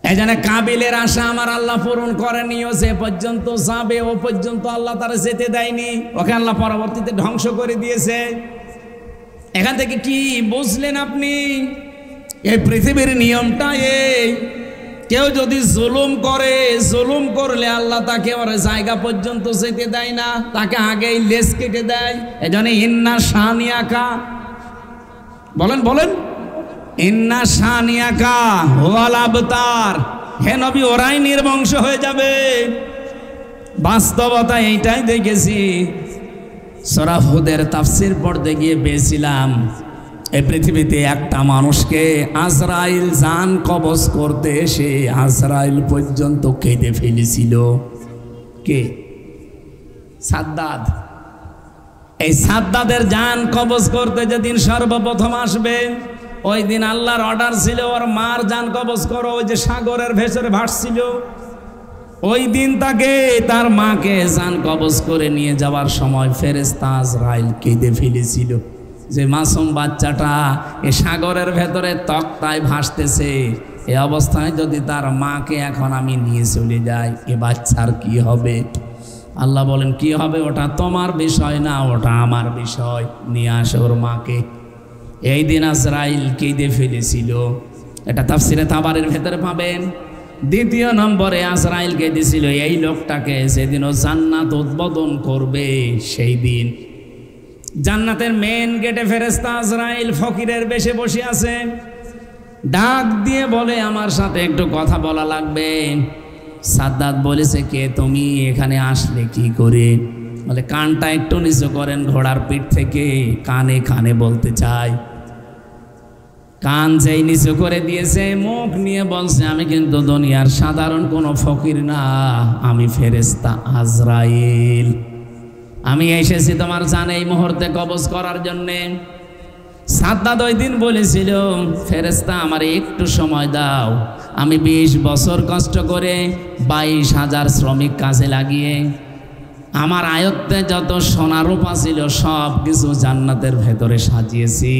এই জন্য কাবিলের আশা আমার আল্লাহ পূরণ করেনি। ও যে পর্যন্ত যাবে ও পর্যন্ত আল্লাহ তারা যেতে দেয়নি, ওকে আল্লাহ পরবর্তীতে ধ্বংস করে দিয়েছে। এখান থেকে কি বুঝলেন আপনি? এই পৃথিবীর নিয়মটা এই, কেউ যদি জুলুম করে, জুলুম করলে আল্লাহ তাকে ওর জায়গা পর্যন্ত যেতে দেয় না, তাকে আগেই লেজ কেটে দেয়। এজন্য ইন্না শানিয়াকা, বলেন বলেন, ইন্না শানিয়াকা ওয়াল আবতার, হে নবী ওরাই নির্বংশ হয়ে যাবে। বাস্তবতা এইটাই দেখেছি। সূরা হুদের তাফসীর পড়তে গিয়ে পেয়েছিলাম এই পৃথিবীতে একটা মানুষকে আজরাইল জান কবজ করতে এসে আজরাইল পর্যন্ত কেঁদে ফেলেছিল। কে? সাদ্দাদ। এই সাদ্দাদের জান কবজ করতে যেদিন সর্বপ্রথম আসবে, ওই দিন আল্লাহর অর্ডার ছিল ওর মার জান কবজ করো। ওই যে সাগরের ভেসরে ভাসছিল, ওই দিন তাকে, তার মাকে জান কবজ করে নিয়ে যাওয়ার সময় ফেরেশতা আজরাইল কেঁদে ফেলেছিল যে মাসুম বাচ্চাটা এ সাগরের ভেতরে তক্তায় ভাসতেছে, এই অবস্থায় যদি তার মাকে এখন আমি নিয়ে চলে যাই, এ বাচ্চার কি হবে? আল্লাহ বলেন কি হবে ওটা তোমার বিষয় না, ওটা আমার বিষয়, নিয়ে আসে ওর মাকে। এই দিন আজরাইল কেঁদে ফেলেছিল। এটা তাফসিরে তাবারের ভেতরে পাবেন। দ্বিতীয় নম্বরে আজরাইল কেঁদেছিল এই লোকটাকে যেদিন ও জান্নাত উদ্বোধন করবে, সেই দিন জান্নাতের মেন গেটে ফেরেশতা আজরাইল ফকিরের বেশে বসে আছে, ডাক দিয়ে বলে আমার সাথে একটু কথা বলা লাগবে। সাদ্দাত বলেছে কে তুমি, এখানে আসলে কি করে? বলে কানটা একটু নিচু করেন ঘোড়ার পিঠ থেকে, কানে কানে বলতে চাই। কান যেই নিচু করে দিয়েছে, মুখ নিয়ে বলছে আমি কিন্তু দুনিয়ার সাধারণ কোনো ফকির না, আমি ফেরেশতা আজরাইল, আমি এসেছি তোমার জান এই মুহূর্তে কবজ করার জন্যে। সাদ্দাত ওই দিন বলেছিল ফেরেশতা আমার একটু সময় দাও, আমি 20 বছর কষ্ট করে 22,000 শ্রমিক কাজে লাগিয়ে আমার আয়ত্তে যত সোনা রূপা ছিল সব কিছু জান্নাতের ভেতরে সাজিয়েছি,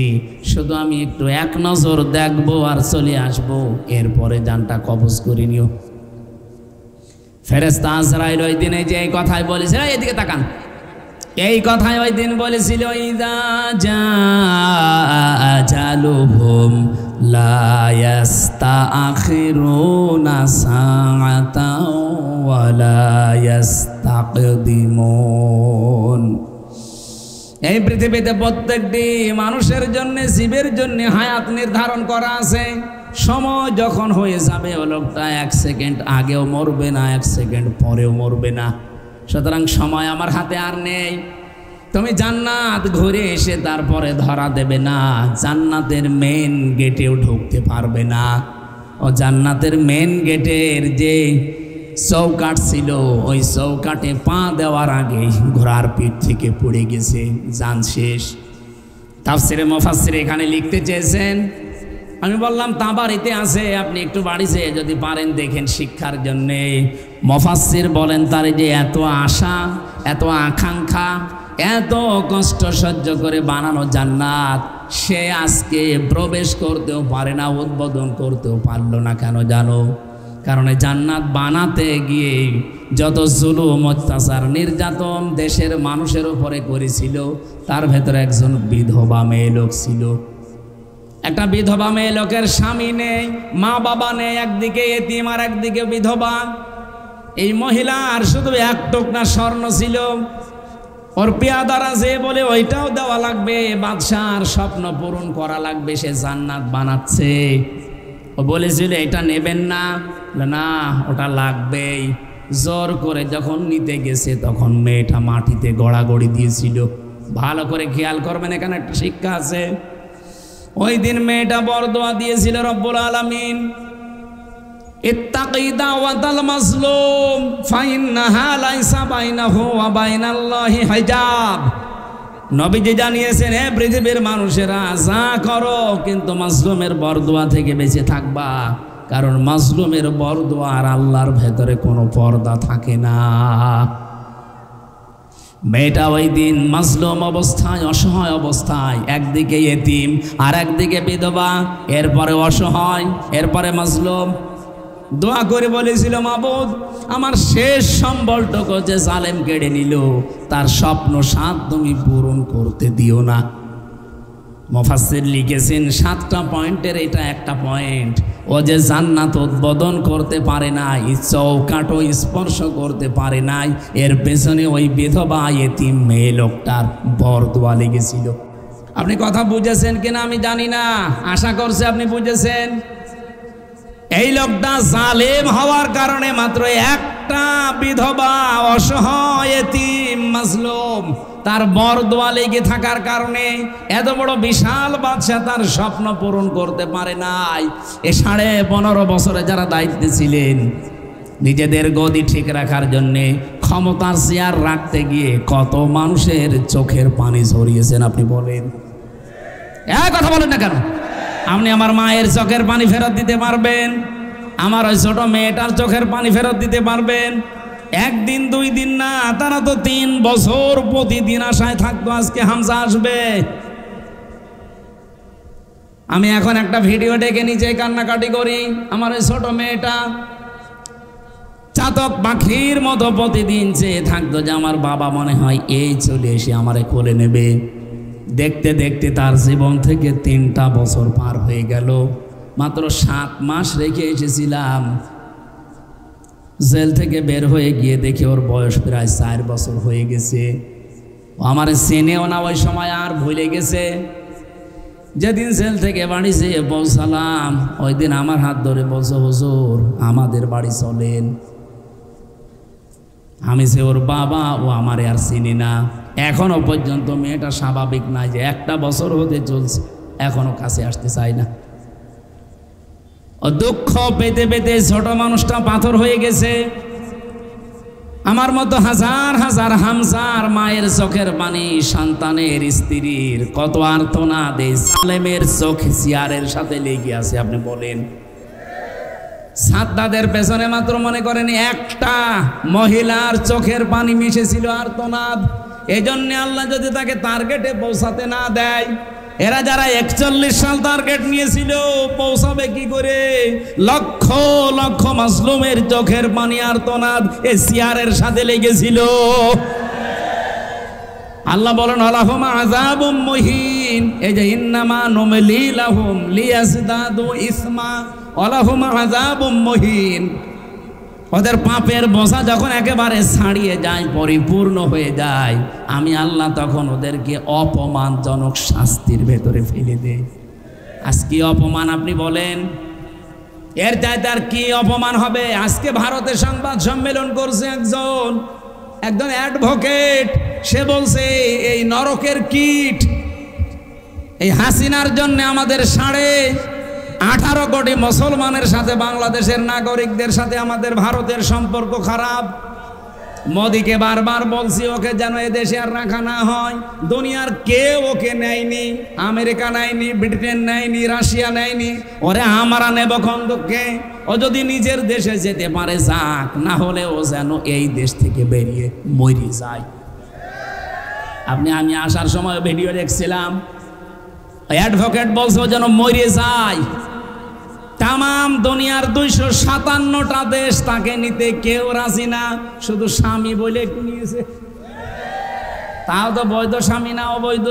শুধু আমি একটু এক নজর দেখবো আর চলে আসবো, এরপরে জানটা কবজ করে নিও। ফেরেশতা আজরাইল ওই দিনে যে এই কথাই বলেছিল, এদিকে তাকান, এই কথাই ওই দিন বলেছিল ইযা জাআ আজালুহুম লা ইস্তাখিরুনা সাআতাও ওয়া লা ইস্তাকদিমুন। এই পৃথিবীতে প্রত্যেকটি মানুষের জন্য, জীবের জন্য হায়াত নির্ধারণ করা আছে। সময় যখন হয়ে যাবে ও লোকটা 1 সেকেন্ড আগেও মরবে না, 1 সেকেন্ড পরেও মরবে না। সুতরাং সময় আমার হাতে আর নেই। তুমি জান্নাত ঘুরে এসে তারপরে ধরা দেবে না, জান্নাতের মেন গেটেও ঢুকতে পারবে না। ও জান্নাতের মেন গেটের যে চৌকাঠ ছিল, ওই চৌকাঠে পা দেওয়ার আগে ঘোড়ার পিঠ থেকে পড়ে গেছে, জান শেষ। তাফসিরে মুফাসসির এখানে লিখতে চেয়েছেন, আমি বললাম তাবারিতে আছে, আপনি একটু বাড়িতে যদি পারেন দেখেন শিক্ষার জন্যে। মুফাসসির বলেন তার যে এত আশা, এত আকাঙ্ক্ষা, এত কষ্ট সহ্য করে বানানো জান্নাত, সে আজকে প্রবেশ করতেও পারে না, উদ্বোধন করতেও পারলো না। কেন জানো? কারণ জান্নাত বানাতে গিয়ে যত জুলুম, অত্যাচার, নির্যাতন দেশের মানুষের উপরে করেছিল, তার ভেতরে একজন বিধবা মেয়ে লোক ছিল। একটা বিধবা মেয়ে লোকের স্বামী নেই, মা বাবা নেই, একদিকে এতিম আর একদিকে বিধবা। এই মহিলার শুধু 1 টুকরা স্বর্ণ ছিল, ওর পেয়াদারা যে বলে ওইটাও দেওয়া লাগবে, বাদশার স্বপ্ন পূরণ করা লাগবে, সে জান্নাত বানাচ্ছে। ও বলেছিল এটা নেবেন না, না ওটা লাগবেই। জোর করে যখন নিতে গেছে তখন মেয়েটা মাটিতে গড়াগড়ি দিয়েছিল। ভালো করে খেয়াল করবেন, এখানে একটা শিক্ষা আছে। ওই দিন মেয়েটা বরদোয়া দিয়েছিল রব্বুল আলামিন, ইত্তাকি দাওয়াতাল মাজলুম ফাইন্নাহা লাইসা বাইনাহু ওয়া বাইনাল্লাহি হিজাব। নবীজি জানিয়েছেন, হে পৃথিবীর মানুষেরা যা করো কিন্তু মাজলুমের বরদোয়া থেকে বেঁচে থাকবা, কারণ মাজলুমের বরদোয়া আর আল্লাহর ভেতরে কোনো পর্দা থাকে না। মেয়েটা ওই দিন মাজলুম অবস্থায়, অসহায় অবস্থায়, একদিকে এতিম আর একদিকে বিধবা, এরপরে অসহায়, এরপরে মাজলুম। দোয়া করে বলেছিল, মাবুদ আমার শেষ সম্বলটুকু যে জালেম কেড়ে নিল, তার স্বপ্ন সাত তুমি পূরণ করতে দিও না। মুফাসসির লিখেছেন 7টা পয়েন্টের এটা একটা পয়েন্ট। ও যে জান্নাত উদ্বোধন করতে পারে নাই, চৌকাঠও স্পর্শ করতে পারে নাই, এর পেছনে ওই বিধবা এতিম মেয়ে লোকটার বরদোয়া লেগেছিল। আপনি কথা বুঝেছেন কিনা আমি জানি না, আশা করছি আপনি বুঝেছেন। এই লোকটা জালেম হওয়ার কারণে মাত্র একটা বিধবা অসহায় এতিম মাজলুম তার বরদোয়া লেগে থাকার কারণে এত বড় বিশাল বাদশা তার স্বপ্ন পূরণ করতে পারে নাই। এ 15.5 বছরে যারা দায়িত্বে ছিলেন, নিজেদের গদি ঠিক রাখার জন্যে ক্ষমতার চেয়ার রাখতে গিয়ে কত মানুষের চোখের পানি ঝরিয়েছেন আপনি বলেন। কথা বলেন না কেন? আপনি আমার মায়ের চোখের পানি ফেরত দিতে পারবেন? আমার ওই ছোট মেয়েটার চোখের পানি ফেরত দিতে পারবেন? একদিন 2 দিন না, তারা তো 3 বছর প্রতিদিন আশায় থাকতো আজকে হামজা আসবে। আমি এখন একটা ভিডিও ডেকে নিচে কান্নাকাটি করি। আমার ওই ছোট মেয়েটা চাতক পাখির মতো প্রতিদিন চেয়ে থাকতো যে আমার বাবা মনে হয় এই চলে এসে আমারে কোলে নেবে। দেখতে দেখতে তার জীবন থেকে 3টা বছর পার হয়ে গেল। মাত্র 7 মাস রেখে এসেছিলাম, জেল থেকে বের হয়ে গিয়ে দেখি ওর বয়স প্রায় 4 বছর হয়ে গেছে। ও আমার চেনেও না ওই সময়, আর ভুলে গেছে। যেদিন জেল থেকে বাড়ি যেয়ে পৌঁছালাম, ওই দিন আমার হাত ধরে বলছো, হুজুর আমাদের বাড়ি চলেন। আমি যে ওর বাবা, ও আমারে আর চিনি না। এখনো পর্যন্ত মেয়েটা স্বাভাবিক নাই, যে 1টা বছর হতে চলছে এখনো কাছে আসতে চায় না। ও দুঃখ পেতে পেতে ছোট মানুষটা পাথর হয়ে গেছে। আমার মতো হাজার হাজার হামজার মায়ের চোখের পানি, সন্তানের স্ত্রীর কত আর্তনাদ এই জালেমের চোখ চেয়ারের সাথে লেগে আছে আপনি বলেন। সাদ্দাদের পেছনে মাত্র মনে করেন একটা মহিলার চোখের পানি মিশেছিল আর্তনাদ। এই জন্য আল্লাহ যদি তাকে টার্গেটে পৌঁছাতে না দেয়, এরা যারা 41 সাল টার্গেট নিয়েছিল, পৌঁছাবে কি করে? লক্ষ লক্ষ মাজলুমের চোখের পানি আর্তনাদ এই চেয়ারের সাথে লেগেছিল। আল্লাহ বলেন আলাহুম আযাবুম মুহিন, এই যে ইন্নামা নুমলি লাহুম লিয়াজদাদু ইসমা আলাহুম আযাবুম মুহিন। ওদের পাপের বোঝা যখন একেবারে ছাড়িয়ে যায়, পরিপূর্ণ হয়ে যায়, আমি আল্লাহ তখন ওদেরকে অপমানজনক শাস্তির ভেতরে ফেলে দেই। আজ কি অপমান আপনি বলেন? এর চাইতে আর কি অপমান হবে? আজকে ভারতে সংবাদ সম্মেলন করছে একজন অ্যাডভোকেট। সে বলছে এই নরকের কীট, এই হাসিনার জন্য আমাদের 18 কোটি মুসলমানের সাথে, বাংলাদেশের নাগরিকদের সাথে আমাদের ভারতের সম্পর্ক খারাপ। মোদিকে বারবার বলছি ওকে যেন এদেশে আর রাখা না হয়। দুনিয়ার কেউ ওকে নেয়নি, আমেরিকা নেয়নি, ব্রিটেন নেয়নি, রাশিয়া নেয়নি। ওরে আমরা নেব খন্দককে। ও যদি নিজের দেশে যেতে পারে যাক, না হলে ও যেন এই দেশ থেকে বেরিয়ে মরে যায়। আমি আসার সময় ভিডিও দেখছিলাম, অ্যাডভোকেট বলছে ও যেন মরে যায়। তামাম দুনিয়ার 257টা দেশ তাকে নিতে কেউ রাজি না, শুধু স্বামী বলে একটু নিয়েছে। তাও তো বৈধ স্বামী না, অবৈধ।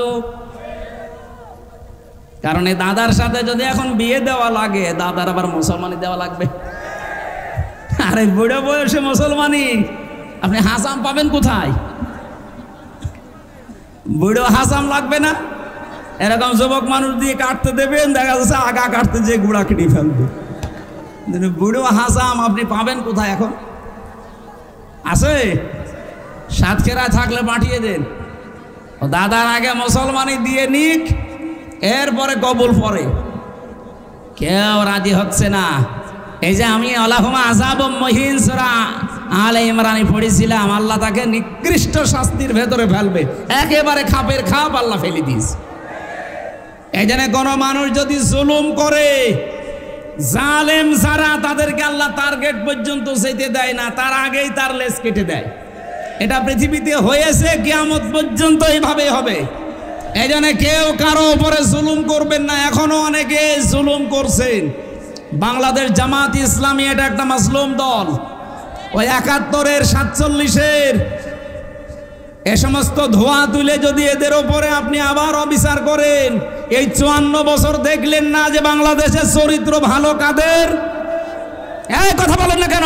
কারণ এই দাদার সাথে যদি এখন বিয়ে দেওয়া লাগে, দাদার আবার মুসলমানি দেওয়া লাগবে। আরে বুড়ো বয়সে মুসলমানি, আপনি হাসাম পাবেন কোথায়? বুড়ো হাসাম লাগবে না? এরকম যুবক মানুষ দিয়ে কাটতে দেবেন, দেখা যাচ্ছে আগা কাটতে যে গুড়া কেটে ফেলবে। বুড়ো হাসাম আপনি পাবেন কোথায় এখন? আছে? সাতক্ষীরায় থাকলে পাঠিয়ে দেন। ও দাদার আগে মুসলমানি দিয়ে নিক, এরপরে কবুল পরে। কেউ রাজি হচ্ছে না। এই যে আমি আলাহুমা আযাবুম মুহিন সূরা আলে ইমরানে পড়েছিলাম, আল্লাহ তাকে নিকৃষ্ট শাস্তির ভেতরে ফেলবে। একেবারে খাপের খাপ আল্লাহ ফেলে দিয়েছে। এই জন্য কোনো মানুষ যদি জুলুম করে, জালেম যারা, তাদেরকে আল্লাহ টার্গেট পর্যন্ত যেতে দেয় না, তার আগেই তার লেজ কেটে দেয়। এটা পৃথিবীতে হয়েছে, কিয়ামত পর্যন্ত এইভাবে হবে। এই জন্য কেউ কারো উপরে জুলুম করবেন না। এখনো অনেকে জুলুম করছেন। বাংলাদেশ জামাত ইসলামী এটা একটা মাজলুম দল। ওই 71-এর 47-এর এ সমস্ত ধোয়া তুলে যদি এদের ওপরে আপনি আবার অবিচার করেন, এই 54 বছর দেখলেন না যে বাংলাদেশের চরিত্র ভালো কাদের? এই কথা বলেন না কেন?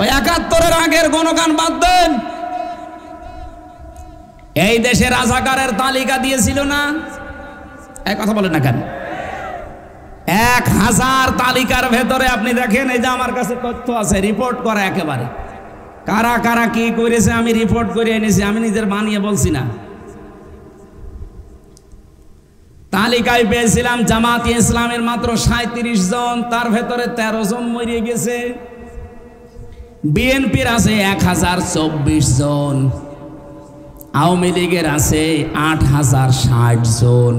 ওই 71-এর আগের গণগান বাদ দেন। এই দেশে রাজাকারের তালিকা দিয়েছিল না? এই কথা বলেন না কেন? 1000 তালিকার ভেতরে আপনি দেখেন, এই যে আমার কাছে তথ্য আছে, রিপোর্ট করা একেবারে, কারা কারা কি করেছে আমি রিপোর্ট করে এনেছি, আমি নিজের বানিয়ে বলছি না। তালিকায় পেয়েছিলাম জামাতে ইসলামের মাত্র 37 জন, তার ভেতরে 13 জন মরে গেছে। বিএনপির আছে 1024 জন, আওয়ামী লীগের আছে 8060 জন,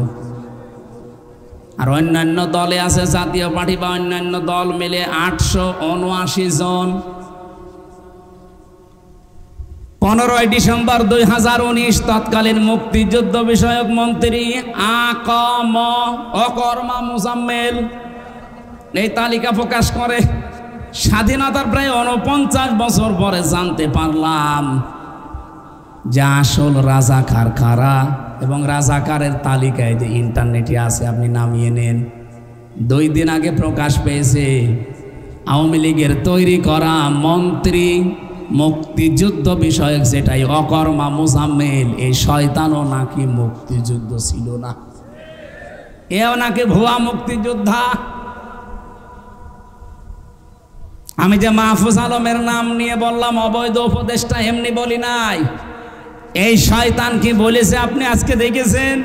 আর অন্যান্য দলে আছে, জাতীয় পার্টি বা অন্যান্য দল মিলে 879 জন। 15 ডিসেম্বর 2019 তৎকালীন মুক্তিযুদ্ধ বিষয়ক মন্ত্রী অকর্মা মোজাম্মেল এই তালিকা প্রকাশ করে। স্বাধীনতার প্রায় 49 বছর পরে জানতে পারলাম যে আসল রাজাকার কারা, এবং রাজাকারের তালিকায় যে ইন্টারনেটে আছে, আপনি নামিয়ে নেন। 2 দিন আগে প্রকাশ পেয়েছে আওয়ামী লীগের তৈরি করা মন্ত্রী মুক্তিযুদ্ধ বিষয়ক, যেটাই অকর্মা মোজাম্মেল, এই শয়তানও নাকি মুক্তিযুদ্ধ ছিল না, এও নাকি ভুয়া মুক্তিযোদ্ধা। আমি যে মাহফুজ আলমের নাম নিয়ে বললাম অবৈধ উপদেষ্টা, এমনি বলি নাই। এই শয়তান কি বলেছে আপনি আজকে দেখেছেন?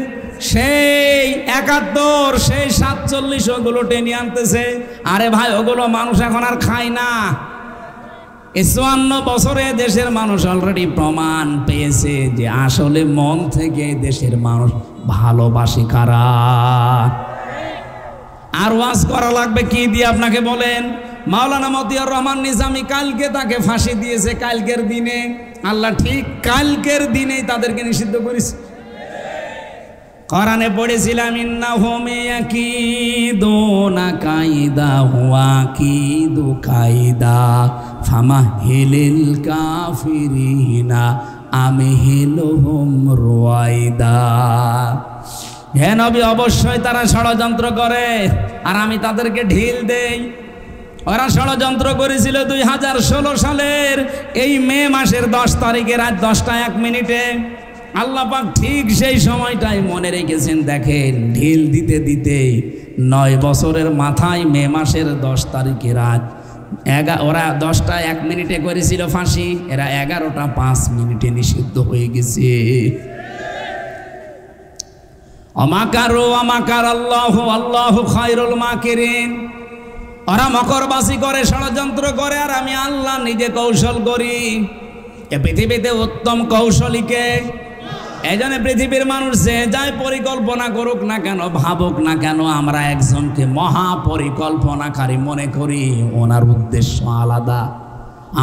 সেই 71, সেই 47 ওগুলো টেনে আনতেছে। আরে ভাই, ওগুলো মানুষ এখন আর খায় না। 54 বছরে দেশের মানুষ অলরেডি প্রমাণ পেয়েছে যে আসলে মন থেকে দেশের মানুষ ভালোবাসে কারা। আর ওয়াজ করা লাগবে কি দিয়ে আপনাকে বলেন? মাওলানা মতিয়ার রহমান নিজামী কালকে তাকে ফাঁসি দিয়েছে, কালকের দিনে। আল্লাহ ঠিক কালকের দিনেই তাদেরকে নিষিদ্ধ করেছে। কোরআনে পড়েছিলাম ইন্নাহুম ইয়াকিদুনা কায়দা হুয়া কিদু কায়দা ফামাহিলিল কাফিরিনা আমহিলহুম রুয়াইদা। হে নবী, অবশ্যই তারা ষড়যন্ত্র করে আর আমি তাদেরকে ঢিল দেই। ওরা ষড়যন্ত্র করেছিল 2016 সালের এই মে মাসের 10 তারিখে রাত 10টা 1 মিনিটে। আল্লাহ পাক ঠিক সেই সময়টাই মনে রেখেছেন। দেখেন, ঢিল দিতে দিতে 9 বছরের মাথায় মে মাসের 10 তারিখে রাত ওরা 10টা 1 মিনিটে করেছিল ফাঁসি, এরা 11টা 5 মিনিটে নিষিদ্ধ হয়ে গেছে। অমাকারু অমাকার আল্লাহু আল্লাহু খায়রুল মাকিরিন। ওরা মকরবাসী করে, ষড়যন্ত্র করে, আর আমি আল্লাহ নিজে কৌশল করি। এ পৃথিবীতে উত্তম কৌশলীকে। এই জন্য পৃথিবীর মানুষ যে যাই পরিকল্পনা করুক না কেন, ভাবুক না কেন, আমরা একজনকে মহাপরিকল্পনাকারী মনে করি। ওনার উদ্দেশ্য আলাদা।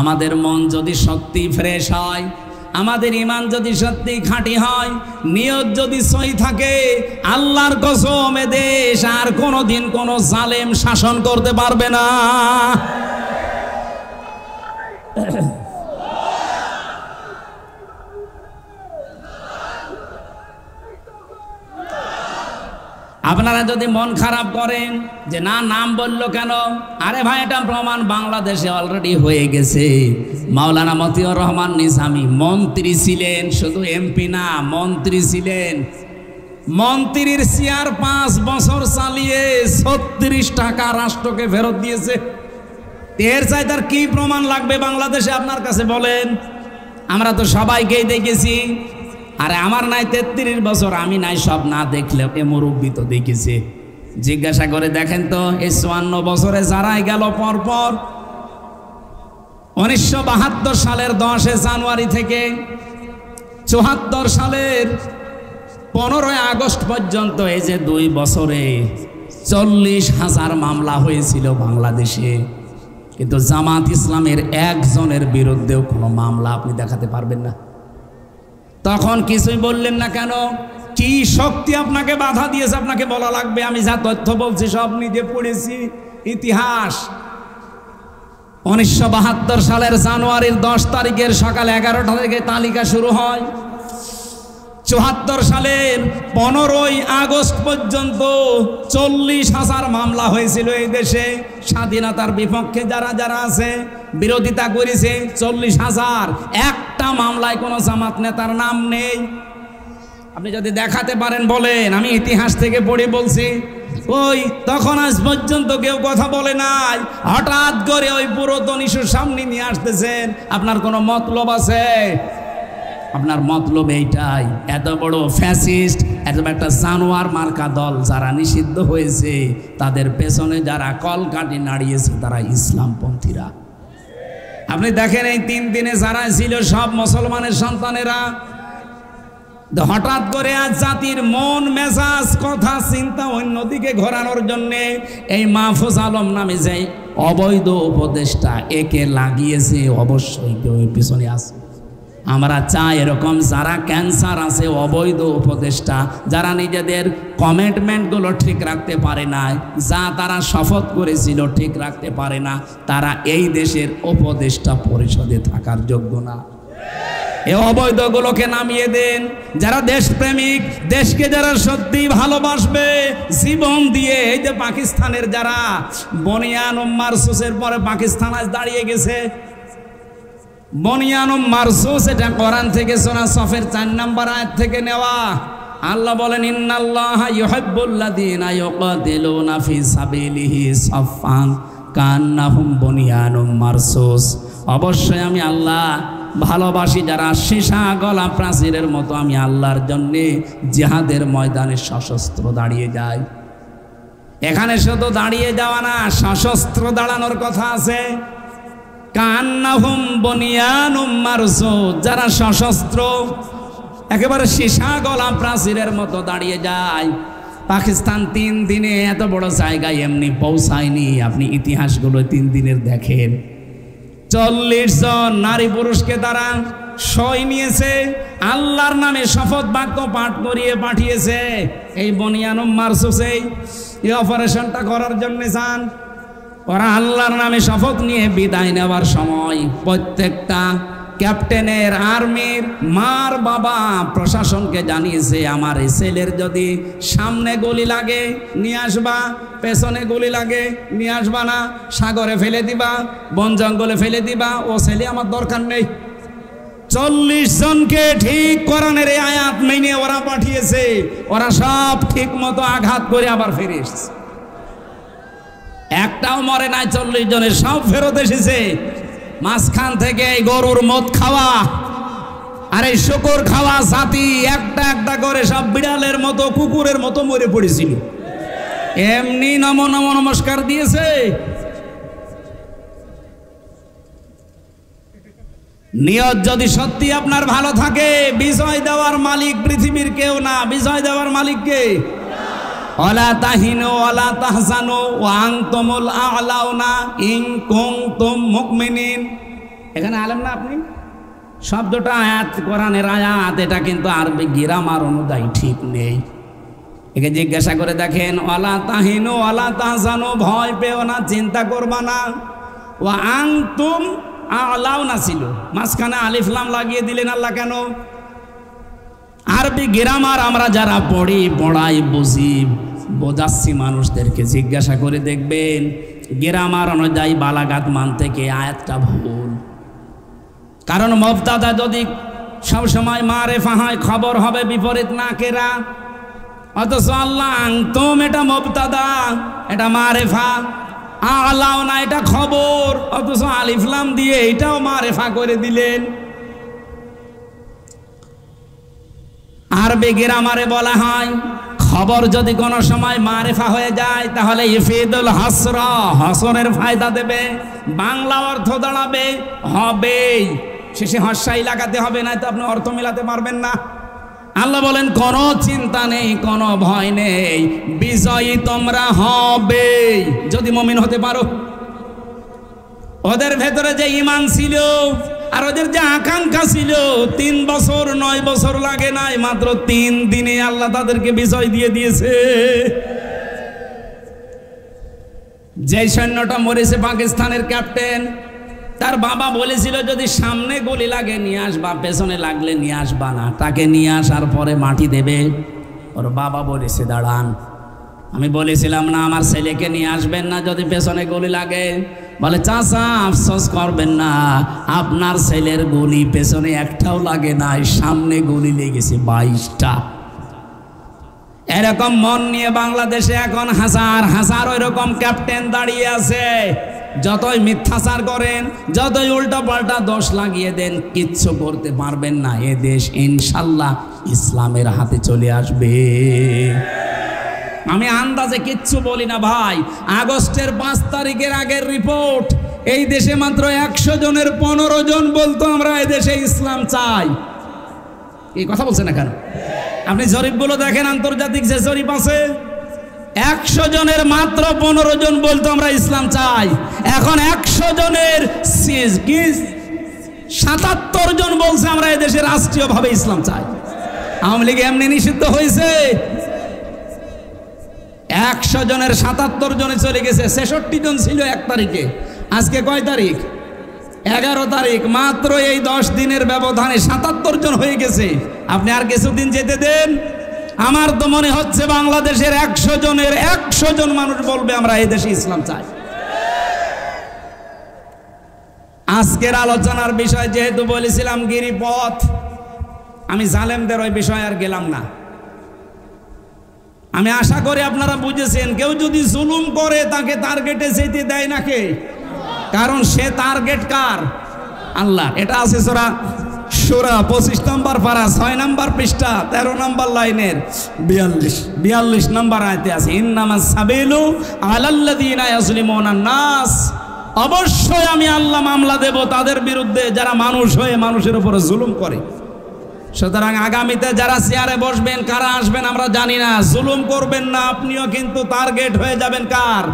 আমাদের মন যদি সত্যি ফ্রেশ হয়, আমাদের ঈমান যদি সত্যি খাঁটি হয়, নিয়ত যদি সহি থাকে, আল্লাহর কসম এ দেশ আর কোনোদিন কোনো জালেম শাসন করতে পারবে না। আপনারা যদি মন খারাপ করেন যে না, নাম বললো কেন, আরে ভাই, এটা প্রমাণ বাংলাদেশে অলরেডি হয়ে গেছে। মাওলানা মতিয়ার রহমান নিজামী মন্ত্রী ছিলেন, শুধু এমপি না, মন্ত্রী ছিলেন। মন্ত্রীর চেয়ার 5 বছর চালিয়ে 36 টাকা রাষ্ট্রকে ফেরত দিয়েছে। এর চাই তার কি প্রমাণ লাগবে বাংলাদেশে আপনার কাছে বলেন? আমরা তো সবাইকেই দেখেছি। আরে আমার নাই 33 বছর, আমি নাই সব না দেখলে এ মুরব্বী তো দেখেছে। জিজ্ঞাসা করে দেখেন তো, এই 54 বছরে যারাই গেল পরপর 1972 সালের 10 জানুয়ারি থেকে 74 সালের 15 আগস্ট পর্যন্ত, এই যে 2 বছরে 40,000 মামলা হয়েছিল বাংলাদেশে। কিন্তু জামাত ইসলামের একজনের বিরুদ্ধেও কোনো মামলা আপনি দেখাতে পারবেন না। তখন কিছুই বললেন না কেন? কি শক্তি আপনাকে বাধা দিয়েছে আপনাকে বলা লাগবে? আমি যা তথ্য বলছি সব নিজে পড়েছি, ইতিহাস। 1972 সালের জানুয়ারির 10 তারিখের সকাল 11টা থেকে তালিকা শুরু হয়। 74 সালের 15ই আগস্ট পর্যন্ত 40,000 মামলা হয়েছিল এই দেশে। স্বাধীনতার বিপক্ষে যারা যারা আছে, বিরোধিতা করেছে 40,000। একটা মামলায় কোনো জামাত নেতার নাম নেই। আপনি যদি দেখাতে পারেন বলেন, আমি ইতিহাস থেকে পড়ে বলছি। ওই তখন আজ পর্যন্ত কেউ কথা বলে নাই, হঠাৎ করে ওই পুরাতন ইস্যুর সামনে নিয়ে আসতেছেন। আপনার কোনো মতলব আছে? আপনার মতলব এইটাই, এত বড় ফ্যাসিস্ট, এত একটা জানোয়ার মার্কা দল যারা নিষিদ্ধ হয়েছে, তাদের পেছনে যারা কলকাঠি নাড়িয়েছে তারা ইসলামপন্থীরা। আপনি দেখেন এই 3 দিনে যারা ছিল সব মুসলমানের সন্তানেরা। হঠাৎ করে আজ জাতির মন মেজাজ কথা চিন্তা অন্যদিকে ঘোরানোর জন্যে এই মাহফুজ আলম নামে যে অবৈধ উপদেষ্টা, একে লাগিয়েছে অবশ্যই কেউ এর পিছনে আছে। আমরা চাই এরকম যারা ক্যান্সার আছে, অবৈধ উপদেষ্টা, যারা নিজেদের কমিটমেন্টগুলো ঠিক রাখতে পারে না, যা তারা শপথ করেছিল ঠিক রাখতে পারে না, তারা এই দেশের উপদেষ্টা পরিষদে থাকার যোগ্য না। এই অবৈধগুলোকে নামিয়ে দেন। যারা দেশপ্রেমিক, দেশকে যারা সত্যি ভালোবাসবে জীবন দিয়ে, এই যে পাকিস্তানের যারা বনিয়ান মারসুসের পরে পাকিস্তান আজ দাঁড়িয়ে গেছে। বনিয়ান মারসুস এটা কোরআন থেকে সূরা সফের 4 নম্বর আয়াত থেকে নেওয়া। আল্লাহ বলেন, ইন্নাল্লাহা ইউহিব্বুল্লাযীনা ইউকাতিলুনা ফি সাবিলিহি সাফফান কান্নাহুম বনিয়ানুম মারসুস। অবশ্যই আমি আল্লাহ ভালোবাসি যারা সীসা গলা প্রাচীরের মতো আমি আল্লাহর জন্যে জিহাদের ময়দানে সশস্ত্র দাঁড়িয়ে যায়। এখানে শুধু দাঁড়িয়ে যাওয়া না, সশস্ত্র দাঁড়ানোর কথা আছে। কান্নাহুম বনিয়ানুম মারসুস, যারা সশস্ত্র একেবারে সীসা গলা প্রাচীরের মতো দাঁড়িয়ে যায়। পাকিস্তান 3 দিনে এত বড় জায়গায় এমনি পৌঁছায়নি। আপনি ইতিহাসগুলো 3 দিনের দেখেন। 40 জন নারী পুরুষকে তারা সই নিয়েছে, আল্লাহর নামে শপথ বাক্য পাঠ করিয়ে পাঠিয়েছে। এই বনিয়ানুম মারসুসে এই অপারেশনটা করার জন্য যান। ওরা আল্লাহর নামে শপথ নিয়ে বিদায় নেওয়ার সময় প্রত্যেকটা ক্যাপ্টেনের, আর্মির মার বাবা প্রশাসনকে জানিয়েছে, আমার এই ছেলের যদি সামনে গুলি লাগে নিয়ে আসবা, পেছনে গুলি লাগে নিয়ে আসবা না, সাগরে ফেলে দিবা, বন জঙ্গলে ফেলে দিবা, ও ছেলে আমার দরকার নেই। 40 জনকে ঠিক কোরআনের এই আয়াত মেনে ওরা পাঠিয়েছে। ওরা সব ঠিক মতো আঘাত করে আবার ফিরে এসেছে। একটাও মরে নাই, 40 জনের সব ফেরত এসেছে। মাঝখান থেকে এই গরুর মদ খাওয়া আর এই শুকর খাওয়া জাতি একটা একটা করে সব বিড়ালের মতো কুকুরের মতো মরে পড়েছিল। এমনি নমো নমো নমস্কার দিয়েছে। নিয়ত যদি সত্যি আপনার ভালো থাকে, বিজয় দেওয়ার মালিক পৃথিবীর কেউ না। বিজয় দেওয়ার মালিক কে? ওয়ালা তাহিনু ওয়ালা তাহজানু ওয়া আনতুমুল আ'লাউনা ইন কুনতুম মুমিনিন। এখানে আলেম না আপনি? শব্দটা আয়াত, কোরআনের আয়াত, এটা কিন্তু আরবি গ্রামার অনুযায়ী ঠিক নেই। একে জিজ্ঞাসা করে দেখেন, ওয়ালা তাহিনু ওয়ালা তাহজানু, ভয় পেও না, চিন্তা করবা না। ওয়া আনতুম আ'লাউনা ছিল, মাঝখানে আলিফ লাম লাগিয়ে দিলেন আল্লাহ কেন? আরবি গ্রামার আমরা যারা পড়ি, পড়াই, বুঝি, বোঝাচ্ছি মানুষদেরকে, জিজ্ঞাসা করে দেখবেন গ্রামার অনুযায়ী বালাগাত মান থেকে আয়াতটা ভুল। কারণ মুবতাদা যদি সবসময় মারেফা হয়, খবর হবে বিপরীত নাকেরা। অথচ আল্লাহ আনতুম এটা মুবতাদা, এটা মারেফা, আ'লাউনা এটা খবর, অথচ আলিফ লাম দিয়ে এটাও মারেফা করে দিলেন। আরবি গ্রামারে বলা হয় খবর যদি কোনো সময় মারেফা হয়ে যায় তাহলে ইফিদুল হাসরা, হাসরের ফায়দা দেবে, বাংলা অর্থ দাঁড়াবে হবেই, শেষে হস্যাই লাগাতে হবে, না তো আপনি অর্থ মেলাতে পারবেন না। আল্লাহ বলেন কোনো চিন্তা নেই, কোনো ভয় নেই, বিজয়ী তোমরা হবে যদি মুমিন হতে পারো। ওদের ভেতরে যে ঈমান ছিল আর ওদের যে আকাঙ্ক্ষা ছিল, 3 বছর 9 বছর লাগে নাই, মাত্র 3 দিনে আল্লাহ তাদেরকে বিজয় দিয়ে দিয়েছে। যে সৈন্যটা মরেছে পাকিস্তানের ক্যাপ্টেন, তার বাবা বলেছিল যদি সামনে গুলি লাগে নিয়ে আসবা, পেছনে লাগলে নিয়ে আসবা না। তাকে নিয়ে আসার পরে মাটি দেবে। ওর বাবা বলেছে দাঁড়ান। আমি বলেছিলাম না আমার ছেলেকে নিয়ে আসবেন না যদি পেছনে গুলি লাগে। বলে চাচা আফসোস করবেন না, আপনার ছেলের গুলি পেছনে একটাও লাগে নাই, সামনে গুলি লেগেছে 22টা। এরকম মন নিয়ে বাংলাদেশে এখন হাজার হাজার ওইরকম ক্যাপ্টেন দাঁড়িয়ে আছে। যতই মিথ্যাচার করেন, যতই উল্টা পাল্টা দোষ লাগিয়ে দেন, কিচ্ছু করতে পারবেন না। এ দেশ ইনশাল্লাহ ইসলামের হাতে চলে আসবে। আমি আন্দাজে কিচ্ছু বলি না ভাই। আগস্টের 5 তারিখের আগের রিপোর্ট, এই দেশে মাত্র 100 জনের 15 জন বলতো আমরা এই দেশে ইসলাম চাই। এই কথা বলছেন না কেন? আপনি জরিপগুলো দেখেন, আন্তর্জাতিক যে জরিপ আছে, 100 জনের মাত্র 15 জন বলতো আমরা ইসলাম চাই। এখন 100 জনের 77 জন বলছে আমরা এই দেশে রাষ্ট্রীয়ভাবে ইসলাম চাই। আওয়ামী লীগ এমনি নিষিদ্ধ হয়েছে? 100 জনের 77 জনে চলে গেছে। 66 জন ছিল 1 তারিখে। আজকে কয় তারিখ? 11 তারিখ। মাত্র এই 10 দিনের ব্যবধানে 77 জন হয়ে গেছে। আপনি আর কিছুদিন যেতে দেন, আমার তো মনে হচ্ছে বাংলাদেশের 100 জনের 100 জন মানুষ বলবে আমরা এই দেশে ইসলাম চাই। আজকের আলোচনার বিষয় যেহেতু বলেছিলাম গিরিপথ, আমি জালেমদের ওই বিষয়ে আর গেলাম না। আমি আশা করি আপনারা বুঝেছেন, কেউ যদি জুলুম করে তাকে টার্গেটে যেতে দেয় না কে? কারণ সে টার্গেট কার? আল্লাহ। এটা আছে সূরা 25 নম্বর পারা 6 নম্বর পৃষ্ঠা 13 নম্বর লাইনের 42 নম্বর আয়াতে আছে, ইন্নামাস সাবিলু আলাল্লাযিনা ইয়াজলিমুনান নাস। অবশ্যই আমি আল্লাহ মামলা দেব তাদের বিরুদ্ধে যারা মানুষ হয়ে মানুষের উপরে জুলুম করে। সুতরাং আগামীতে যারা চেয়ারে বসবেন, কারা আসবেন আমরা জানি না, জুলুম করবেন না, আপনিও কিন্তু টার্গেট হয়ে যাবেন কার?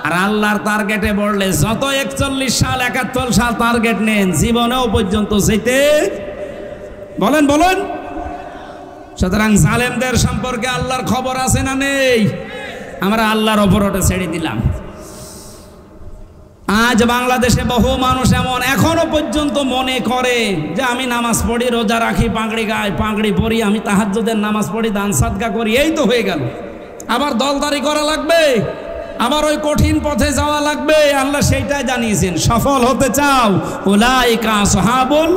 আর আল্লাহর টার্গেটে পড়লে যত 41 সাল 71 সাল টার্গেট নেন, জীবনেও পর্যন্ত যেতে বলেন। সুতরাং জালেমদের সম্পর্কে আল্লাহর খবর আছে না নেই? আমরা আল্লাহর ওপর ওটা ছেড়ে দিলাম। আজ বাংলাদেশে বহু মানুষ এমন এখনো পর্যন্ত মনে করে যে আমি নামাজ পড়ি, রোজা রাখি, পাগড়ি গাই, পাগড়ি পরি, আমি তাহাজ্জুদের নামাজ পড়ি, দান সাদকা করি, এই তো হয়ে গেল। আবার দলদারি করা লাগবে, আবার ওই কঠিন পথে যাওয়া লাগবে। আল্লাহ সেইটাই জানিয়েছেন, সফল হতে চাও উলাইকা আসহাবুল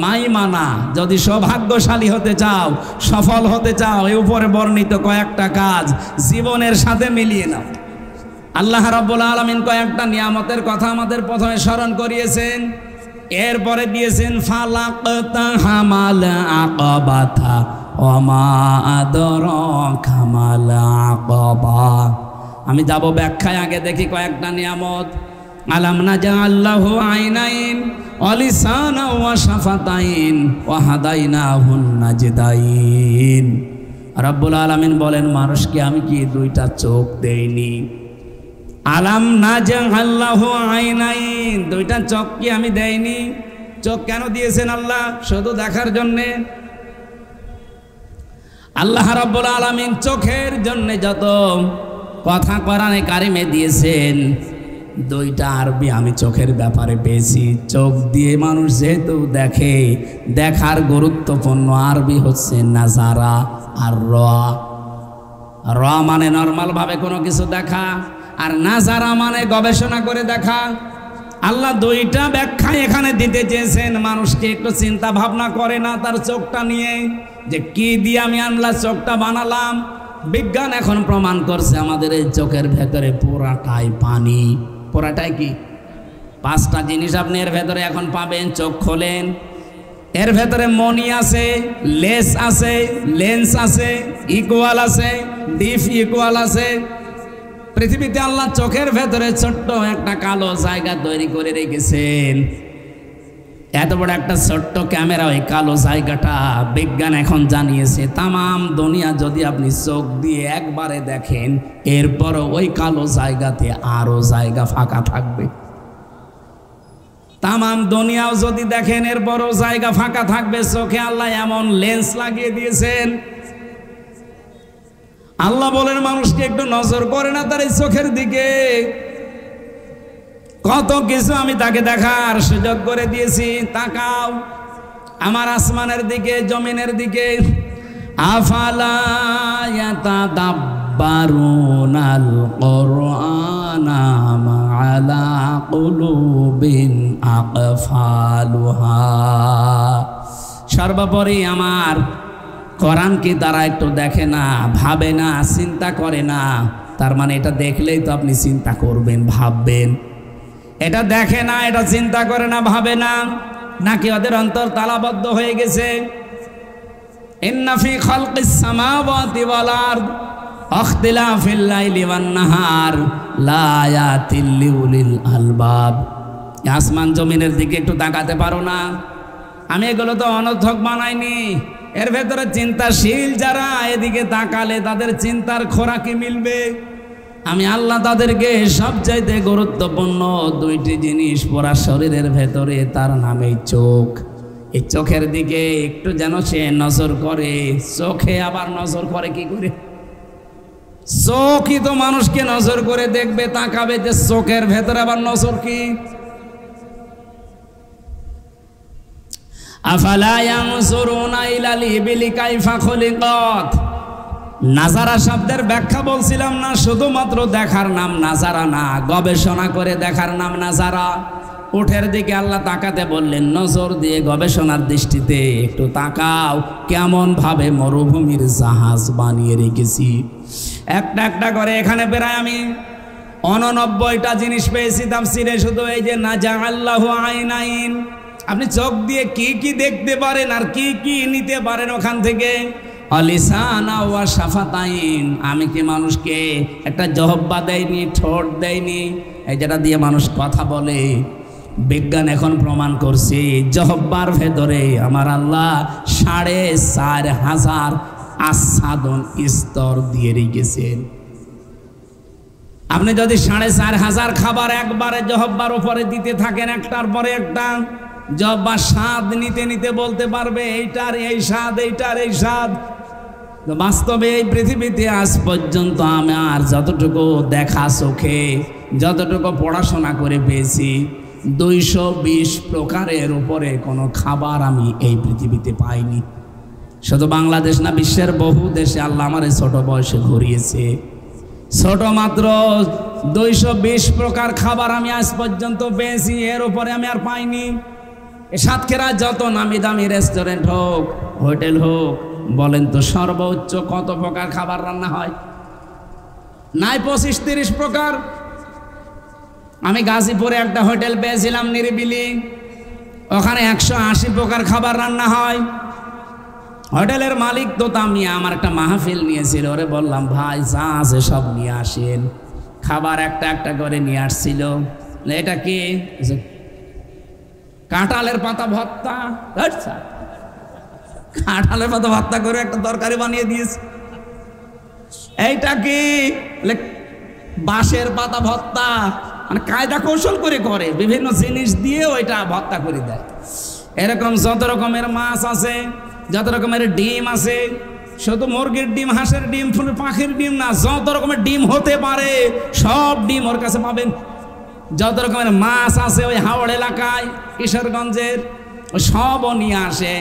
মাইমানা। যদি সৌভাগ্যশালী হতে চাও, সফল হতে চাও, এই উপরে বর্ণিত কয়েকটা কাজ জীবনের সাথে মিলিয়ে নাও। আল্লাহ রাব্বুল আলামিন কয়েকটা নিয়ামতের কথা আমাদের প্রথমে স্মরণ করিয়েছেন, এরপরে দিয়েছেন ফালাকতা হামাল আকাবাতা ওমা আদরাকা মাল আকাবা। আমি যাব ব্যাখ্যায়, আগে দেখি কয়েকটা নিয়ামত। আলাম নাজআল লাহু আইনাইন ওয়া লিসানা ওয়া শাফাতাইন ওয়া হাদাইনাহুন নাজদাইন। রাব্বুল আলামিন বলেন, মানুষকে আমি কি 2টা চোখ দেইনি? আলাম নাজআল লাহু আইনাইন, 2টা চোখ কি আমি দেইনি? চোখ কেন দিয়েছেন আল্লাহ? শুধু দেখার জন্যে? আল্লাহ রাব্বুল আলামিন চোখের জন্য যত কথা কোরআনে কারিমে দিয়েছেন, 2টা আরবি আমি চোখের ব্যাপারে পেয়েছি। চোখ দিয়ে মানুষ যেহেতু দেখে, দেখার গুরুত্বপূর্ণ আরবি হচ্ছে নাজারা আর র মানে নর্মাল ভাবে কোনো কিছু দেখা, আর নাজারা মানে গবেষণা করে দেখা। আল্লাহ 2টা ব্যাখ্যা এখানে দিতে চেয়েছেন। মানুষকে একটু চিন্তা ভাবনা করে না তার চোখটা নিয়ে, যে কি দিয়ে আমি আল্লাহ চোখটা বানালাম? বিজ্ঞান এখন প্রমাণ করছে আমাদের এই চোখের ভেতরে পুরাটাই পানি। পুরাটাই কি? 5টা জিনিস আপনি এর ভেতরে এখন পাবেন। চোখ খোলেন, এর ভেতরে মনি আছে, লেস আছে, লেন্স আছে, ইকুয়াল আছে, ডিফ ইকুয়াল আছে। পৃথিবীতে আল্লাহ চোখের ভেতরে ছোট্ট একটা কালো জায়গা তৈরি করে রেখেছেন। এত বড় একটা ছোট্ট ক্যামেরা, ওই কালো জায়গাটা বিজ্ঞান এখন জানিয়েছে তামাম দুনিয়া যদি আপনি চোখ দিয়ে একবারে দেখেন, এরপরও ওই কালো জায়গাতে আরো জায়গা ফাঁকা থাকবে। তামাম দুনিয়াও যদি দেখেন, এরপরও জায়গা ফাঁকা থাকবে। চোখে আল্লাহ এমন লেন্স লাগিয়ে দিয়েছেন। আল্লাহ বলেন, মানুষকে একটু নজর করে না তার এই চোখের দিকে? কত কিছু আমি তাকে দেখার সুযোগ করে দিয়েছি। তাকাও আমার আসমানের দিকে, জমিনের দিকে। আফালা ইয়াতাদাব্বারুনাল কুরআনা মা আলা কুলুবিন আকফালুহা। সর্বোপরি আমার কোরআন কি তারা একটু দেখে না, ভাবে না, চিন্তা করে না? তার মানে এটা দেখলেই তো আপনি চিন্তা করবেন, ভাববেন। এটা দেখে না, এটা চিন্তা করে না, ভাবে না, নাকি ওদের অন্তর তালাবদ্ধ হয়ে গেছে? ইন্না ফি খালকিস সামাওয়াতি ওয়াল আরদ ইখতিলাফিল লাইলি ওয়ান নাহার লা আয়াতিল লিউলিল আলবাব। আসমান জমিনের দিকে একটু তাকাতে পারো না? আমি এগুলো তো অনর্থক বানাইনি। এর ভেতরে চিন্তাশীল যারা, এদিকে তাকালে তাদের চিন্তার খোরাকি মিলবে। আমি আল্লাহ তাদেরকে সবচাইতে গুরুত্বপূর্ণ দুইটি জিনিস পড়া শরীরের ভেতরে, তার নামে চোখ। এই চোখের দিকে একটু যেন সে নজর করে। চোখে আবার নজর করে কি করে? চোখই তো মানুষকে নজর করে দেখবে, তাকাবে, যে চোখের ভেতরে আবার নজর কি? আফালা ইয়ানজুরুনা ইলাল ইবিলি কাইফা খুলিকাত। নাজারা শব্দের ব্যাখ্যা বলছিলাম না, শুধুমাত্র দেখার নাম নাজারা না, গবেষণা করে দেখার নাম নাজারা। উঠের দিকে আল্লাহ তাকাতে বললেন, নজর দিয়ে গবেষণার দৃষ্টিতে একটু তাকাও, কেমন ভাবে মরুভূমির জাহাজ বানিয়ে রেখেছি। একটা একটা করে এখানে প্রায় আমি 89টা জিনিস পেয়েছি তাফসীরে। শুধু এই যে নাজাআল্লাহু আইনাইন, আপনি চোখ দিয়ে কি কি দেখতে পারেন আর কি কি নিতে পারেন ওখান থেকে। অলিসানা ওয়া শাফাতাইন, আমি কি মানুষকে একটা জহব্বা দেয়নি, ঠোঁট দেয়নি? এই যেটা দিয়ে মানুষ কথা বলে, বিজ্ঞান এখন প্রমাণ করছে জহব্বার ভেতরে আমার আল্লাহ 4500 আচ্ছাদন স্তর দিয়ে রেখেছেন। আপনি যদি 4500 খাবার একবারে জহব্বার উপরে দিতে থাকেন, একটার পরে একটা, জহব্বা স্বাদ নিতে নিতে বলতে পারবে এইটার এই স্বাদ, এইটার এই স্বাদ। বাস্তবে এই পৃথিবীতে আজ পর্যন্ত আমার যতটুকু দেখা চোখে, যতটুকু পড়াশোনা করে পেয়েছি, 220 প্রকারের উপরে কোনো খাবার আমি এই পৃথিবীতে পাইনি। শুধু বাংলাদেশ না, বিশ্বের বহু দেশে আল্লাহ আমার ছোট বয়সে ঘুরিয়েছে। ছোট মাত্র 220 প্রকার খাবার আমি আজ পর্যন্ত পেয়েছি, এর উপরে আমি আর পাইনি। সাতক্ষীরা যত নামি দামি রেস্টুরেন্ট হোক, হোটেল হোক, বলেন তো সর্বোচ্চ কত প্রকার খাবার রান্না হয়? নাই 25-30 প্রকার। আমি গাজীপুরে একটা হোটেল পেয়েছিলাম নিরিবিলি, ওখানে 180 প্রকার খাবার রান্না হয়। হোটেলের মালিক তো তামিয়া আমার একটা মাহফিল নিয়েছিল, ওরে বললাম ভাই যা আছে সব নিয়ে আসেন। খাবার একটা একটা করে নিয়ে আসছিল। এটা কি? কাঁঠালের পাতা ভর্তা। কাঁঠালের পাতা ভর্তা করে একটা তরকারি বানিয়ে দিয়েছে। এইটা কি? বাঁশের পাতা ভর্তা। মানে কায়দা কৌশল করে করে বিভিন্ন জিনিস দিয়ে ওইটা ভর্তা করে দেয়। এরকম যত রকমের মাছ আছে, যত রকমের ডিম আছে, শুধু মুরগির ডিম, হাঁসের ডিম, পাখির ডিম না, যত রকমের ডিম হতে পারে সব ডিম ওর কাছে পাবেন। যত রকমের মাছ আছে ওই হাওড় এলাকায়, কিশোরগঞ্জের, সবও নিয়ে আসে।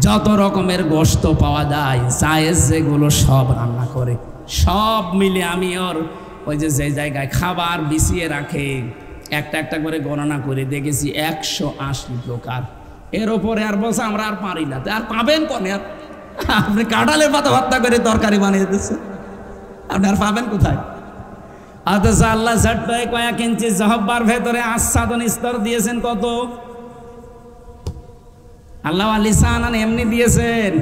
যত রকমের গোশত পাওয়া যায়, জায়েজ যেগুলো সব রান্না করে। সব মিলে আমি ওর ওই যে জায়গায় খাবার বিছিয়ে রাখে, একটা একটা করে গণনা করে দেখেছি 180 প্রকার। এর ওপরে আর বলছে আমরা আর পারি না। আর পাবেন কোনে? আপনি কাঁঠালের পাতা ভর্তা করে তরকারি বানিয়ে দিচ্ছেন, আপনি আর পাবেন কোথায়? অথচ আল্লাহ ঝটপায় কয়েক ইঞ্চি জহব্বার ভেতরে আচ্ছাদন স্তর দিয়েছেন কত। আল্লাহ লিসানান এমনি দিয়েছেন,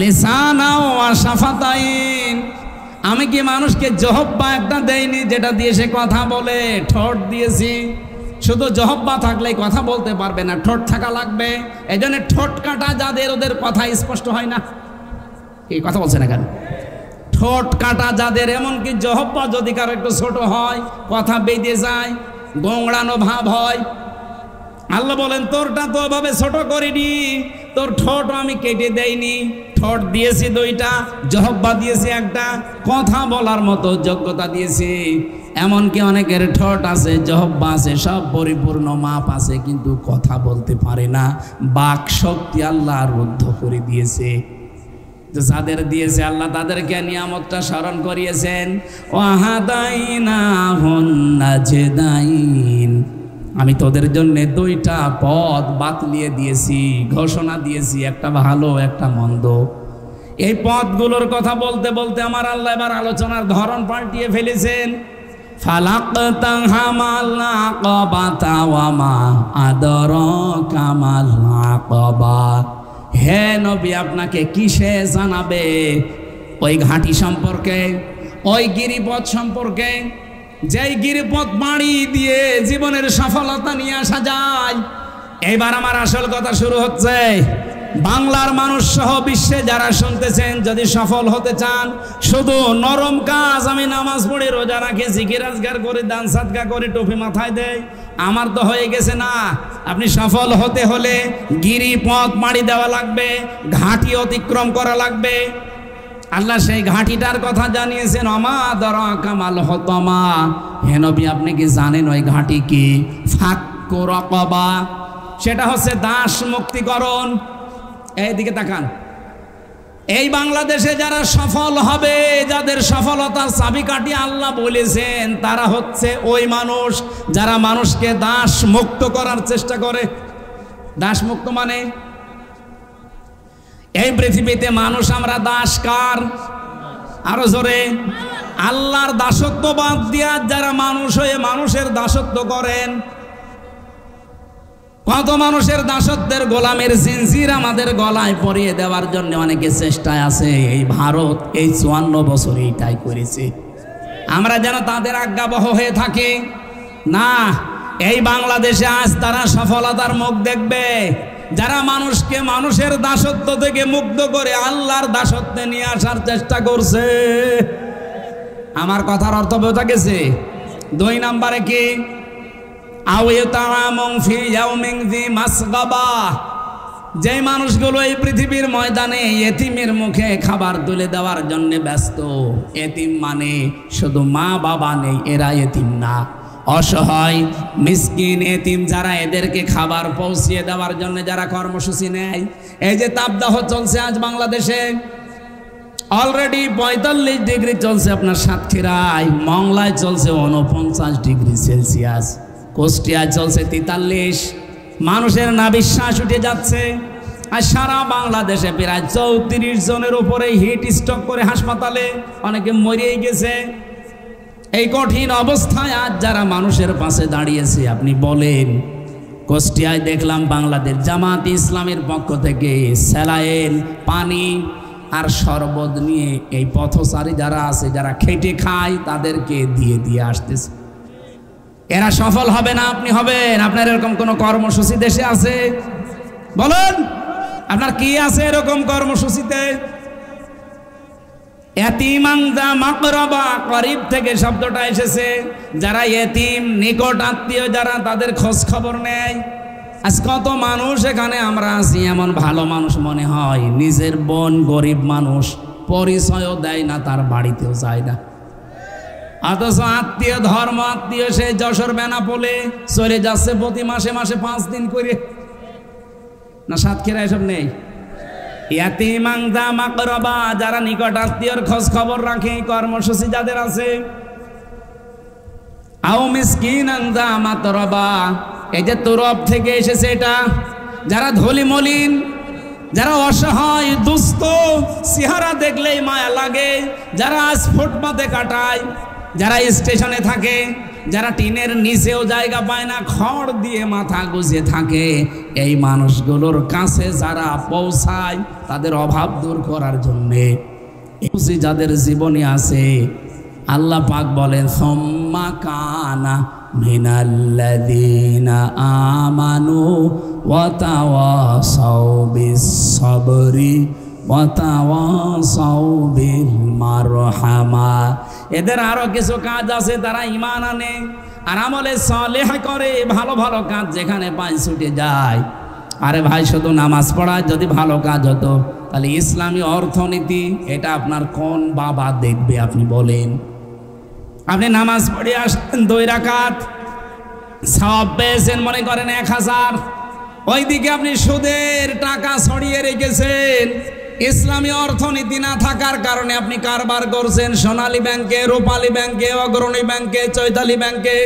লিসানা ওয়া শাফাতাইন। আমি কি মানুষকে জহব্বা একটা দেইনি যেটা দিয়ে সে কথা বলে? ঠোঁট দিয়েছি। শুধু জহব্বা থাকলেই কথা বলতে পারবে না, ঠোঁট থাকা লাগবে। এই জন্য ঠোঁট কাটা যাদের, ওদের কথা স্পষ্ট হয় না। এই কথা বলছে না কেন? ঠোঁট কাটা যাদের, এমনকি জহব্বা যদি কারো একটু ছোট হয়, কথা বেঁধে যায়, গোংড়ানো ভাব হয়। আল্লাহ বলেন তোরটা তো ওভাবে ছোট করিনি, তোর ঠোঁট আমি কেটে দেইনি। ঠোঁট দিয়েছি 2টা, জহব্বা দিয়েছি 1টা, কথা বলার মতো যোগ্যতা দিয়েছি। এমনকি অনেকের ঠোঁট আছে, জহব্বা আছে, সব পরিপূর্ণ মাপ আছে, কিন্তু কথা বলতে পারে না। বাক শক্তি আল্লাহ রুদ্ধ করে দিয়েছে। যাদের দিয়েছে আল্লাহ তাদেরকে নিয়ামতটা স্মরণ করিয়েছেন। ওয়াহাদাইনাহুন নাজদাইন, আমি তোদের জন্য দুইটা পথ বাতলিয়ে দিয়েছি, ঘোষণা দিয়েছি, একটা ভালো একটা মন্দ। এই পথগুলোর কথা বলতে বলতে আমার আল্লাহ এবার আলোচনার ধরন পাল্টিয়ে ফেলেছেন। ফালাকতাহামাল আকাবাতা ওয়া মা আদরাকা মাল আকাবা, হে নবী আপনাকে কিসে জানাবে? ওই ঘাঁটি সম্পর্কে, ওই গিরিপথ সম্পর্কে, যেই গিরিপথ বাড়ি দিয়ে জীবনের সফলতা নিয়ে আসা যায়। এইবার আমার আসল কথা শুরু হচ্ছে। বাংলার মানুষ সহ বিশ্বে যারা শুনতেছেন, যদি সফল হতে চান, শুধু নরম কাজ, আমি নামাজ পড়ে রোজা রাখি, জিকির আজগার করে, দান সাদকা করে, টুপি মাথায় দেয়, আমার তো হয়ে গেছে না। আপনি সফল হতে হলে গিরিপথ মাড়ি দেওয়া লাগবে, ঘাঁটি অতিক্রম করা লাগবে। আল্লাহ সেই ঘাঁটিটার কথা জানিয়েছেন। আমা দরাকা মাল হতমা, হে নবী আপনি কি জানেন ওই ঘাঁটি কি? ফাক্কু রাকাবা, সেটা হচ্ছে দাস মুক্তিকরণ। এইদিকে তাকান। এই বাংলাদেশে যারা সফল হবে, যাদের সফলতার চাবিকাঠি আল্লাহ বলেছেন, তারা হচ্ছে ওই মানুষ যারা মানুষকে দাস মুক্ত করার চেষ্টা করে। দাস মুক্ত মানে এই পৃথিবীতে মানুষ আমরা দাস কার? আরো জোরে। আল্লাহর দাসত্ব বাদ দিয়া যারা মানুষ হয়ে মানুষের দাসত্ব করেন। কত মানুষের দাসত্বের গোলামের জিনজির আমাদের গলায় পরিয়ে দেওয়ার জন্য অনেকে চেষ্টায় আছে। এই ভারত এই 54 বছর এইটাই করেছে। আমরা যেন তাদের আজ্ঞাবহ হয়ে থাকি না। এই বাংলাদেশে আজ তারা সফলতার মুখ দেখবে, যারা মানুষকে মানুষের দাসত্ব থেকে মুক্ত করে আল্লাহর দাসত্বে নিয়ে আসার চেষ্টা করছে। আমার কথার অর্থ বোঝা গেছে? 2 নম্বরে কি? যে মানুষগুলো এই পৃথিবীর ময়দানে এতিমের মুখে খাবার তুলে দেওয়ার জন্য ব্যস্ত। এতিম মানে শুধু মা বাবা নেই, এরা এতিম না, অসহায় মিসকিন এতিম যারা, এদেরকে খাবার পৌঁছিয়ে দেওয়ার জন্য যারা কর্মসূচি নেয়। এই যে তাপদাহ চলছে আজ বাংলাদেশে, অলরেডি 45 ডিগ্রি চলছে আপনার সাতক্ষীরায়, মংলায় চলছে 49 ডিগ্রি সেলসিয়াস, কুষ্টিয়ায় চলছে 43। মানুষের নাভিশ্বাস উঠে যাচ্ছে। আর সারা বাংলাদেশে প্রায় 34 জনের উপরে হিট স্ট্রোক করে হাসপাতালে, অনেকে মরেই গেছে। এই কঠিন অবস্থায় আজ যারা মানুষের পাশে দাঁড়িয়েছে, আপনি বলেন। কুষ্টিয়ায় দেখলাম বাংলাদেশ জামাত ইসলামের পক্ষ থেকে স্যালাইন, পানি আর শরবত নিয়ে এই পথচারী যারা আছে, যারা খেটে খায়, তাদেরকে দিয়ে আসতেছে। এরা সফল হবে না, আপনি হবেন। আপনার এরকম কোন কর্মসূচি দেশে আছে? বলেন, আপনার কি আছে এরকম কর্মসূচিতে? এতিমাংদা মাকরাবা, করিব থেকে শব্দটা এসেছে। যারা এতিম, নিকট আত্মীয় যারা, তাদের খোঁজ খবর নেয়। আজ কত মানুষ এখানে আমরা আছি, এমন ভালো মানুষ মনে হয়, নিজের বোন গরিব মানুষ, পরিচয়ও দেয় না, তার বাড়িতেও যায় না। অথচ আত্মীয়, ধর্ম আত্মীয়, সে যশোর বেনাপোলে চলে যাচ্ছে প্রতি মাসে মাসে 5 দিন করে। না সাতক্ষীরা এসব নেই? ইয়াতিমাংদা মাকরাবা, যারা নিকট আত্মীয়র খোঁজ খবর রাখে, কর্মসূচি যাদের আছে। আও মিসকিনাংদা মাতরাবা, এই যে তুরব থেকে এসেছে এটা। যারা ধলি মলিন, যারা অসহায় দুস্থ, চেহারা দেখলেই মায়া লাগে, যারা আজ ফুটপাতে কাটায়, যারা স্টেশনে থাকে, যারা টিনের নিচেও জায়গা পায় না, খড় দিয়ে মাথা গুজে থাকে, এই মানুষগুলোর কাছে যারা পৌঁছায় তাদের অভাব দূর করার জন্যে, যাদের জীবনে আছে, আল্লাহ পাক বলেন সুম্মা কানা মিনাল্লাযীনা আমানু ওয়া তাওয়াসাউ বিস-সাবরি ওয়া তাওয়াসাউ বিল মারহামা। এদের আরো কিছু কাজ আছে, তারা ঈমান আনে আর আমলে সালেহ করে, ভালো ভালো কাজ যেখানে পায় ছুটে যায়। আরে ভাই, শুধু নামাজ পড়া যদি ভালো কাজ হতো, তাহলে ইসলামী অর্থনীতি এটা আপনার কোন বাবা দেখবে? আপনি বলেন। আপনি নামাজ পড়ে আসলেন 2 রাকাত, সওয়াব পেয়েছেন মনে করেন 1000, ওইদিকে আপনি সুদের টাকা ছড়িয়ে রেখেছেন। ইসলামী অর্থনীতি না থাকার কারণে আপনি কারবার করছেন সোনালী ব্যাংকে, রূপালী ব্যাংকে, অগ্রণী ব্যাংকে, চৈতালি ব্যাংকে,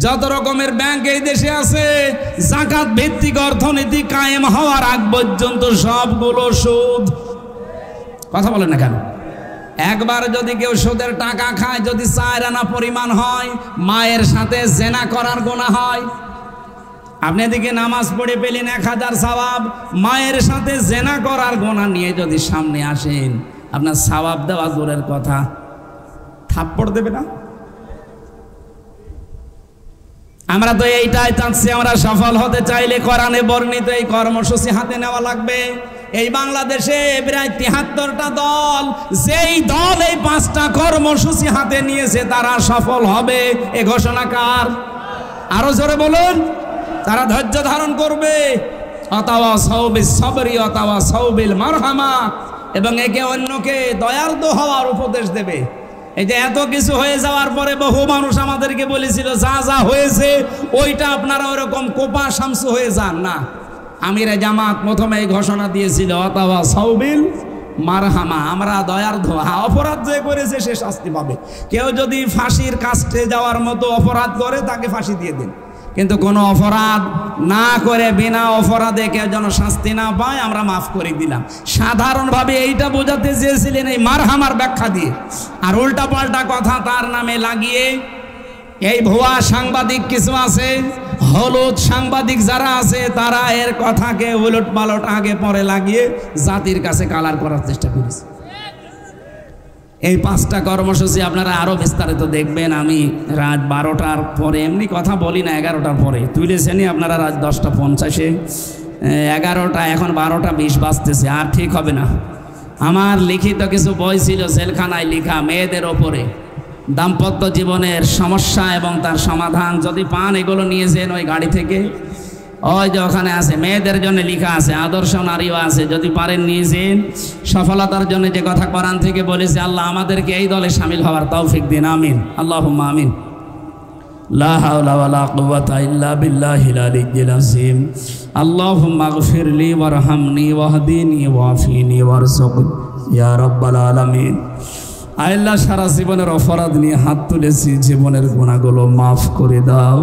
যত রকমের ব্যাংক এই দেশে আছে। যাকাত ভিত্তিক অর্থনীতি কায়েম হওয়ার আগ পর্যন্ত সবগুলো সুদ। কথা বলেন না কেন? একবার যদি কেউ সুদের টাকা খায়, যদি 4 আনা পরিমাণ হয়, মায়ের সাথে জেনা করার গুনাহ হয়। আপনি এদিকে নামাজ পড়ে পেলেন 1000 সওয়াব, মায়ের সাথে জেনা করার গুনাহ নিয়ে যদি সামনে আসেন, আপনার সওয়াব দেওয়া দূরের কথা, থাপ্পড় দেবে না? আমরা তো এইটাই চাচ্ছি, আমরা সফল হতে চাইলে কোরআনে বর্ণিত এই কর্মসূচি হাতে নেওয়া লাগবে। এই বাংলাদেশে প্রায় 73টা দল, যেই দল এই 5টা কর্মসূচি হাতে নিয়েছে তারা সফল হবে, এ ঘোষণা কার? আরো জোরে বলুন। তারা ধৈর্য ধারণ করবে, অতাওয়াসাউ বিস সাবরি অতাওয়াসাউ বিল মারহামা, এবং একে অন্যকে দয়ালু হওয়ার উপদেশ দেবে। এই যে এত কিছু হয়ে যাওয়ার পরে বহু মানুষ আমাদেরকে বলেছিল যা যা হয়েছে ওইটা আপনারা ওরকম কোপা শামসু হয়ে যান না। আমিরে জামাত প্রথমে এই ঘোষণা দিয়েছিল অতাওয়াসাউ বিল মারহামা, আমরা দয়ার ধোয়া। অপরাধ যে করেছে সে শাস্তি পাবে। কেউ যদি ফাঁসির কাস্টে যাওয়ার মতো অপরাধ করে তাকে ফাঁসি দিয়ে দিন, কিন্তু কোনো অপরাধ না করে বিনা অপরাধে কেউ যেন শাস্তি না পায় আমরা মাফ করে দিলাম। সাধারণভাবে এইটা বোঝাতে চেয়েছিলেন এই মারহামার ব্যাখ্যা দিয়ে, আর উল্টা পাল্টা কথা তার নামে লাগিয়ে এই ভুয়া সাংবাদিক কিছু আছে, হলুদ সাংবাদিক যারা আছে, তারা এর কথাকে উলট পালট আগে পরে লাগিয়ে জাতির কাছে কালার করার চেষ্টা করেছে। এই 5টা কর্মসূচি আপনারা আরো বিস্তারিত দেখবেন। আমি রাত 12টার পরে এমনি কথা বলি না, 11টার পরে তুলেছেনই আপনারা রাত 10:50-এ, 11টা, এখন 12:20 বাজতেছে, আর ঠিক হবে না। আমার লিখিত কিছু বই ছিল জেলখানায় লেখা মেয়েদের ওপরে, দাম্পত্য জীবনের সমস্যা এবং তার সমাধান। যদি পান এগুলো নিয়েছেন ওই গাড়ি থেকে, ওই যে ওখানে আছে, মেয়েদের জন্য লেখা আছে, আদর্শ নারীও আছে, যদি পারেন নিয়েছেন। সফলতার জন্য যে কথা কোরআন থেকে বলেছে, আল্লাহ আমাদেরকে এই দলে শামিল হওয়ার তৌফিক দিন, আমিন, আল্লাহুম্মা আমিন। লা হাওলা ওয়ালা কুওয়াতা ইল্লা বিল্লাহিল আলিয়্যিল আযীম। আল্লাহুম্মা গফিরলি ওয়ারহামনি ওয়াহদিনি ওয়াফিনি ওয়ারযুকনি ইয়া রাব্বাল আলামিন। আল্লাহ, সারা জীবনের অপরাধ নিয়ে হাত তুলেছি, জীবনের গুনাহগুলো মাফ করে দাও।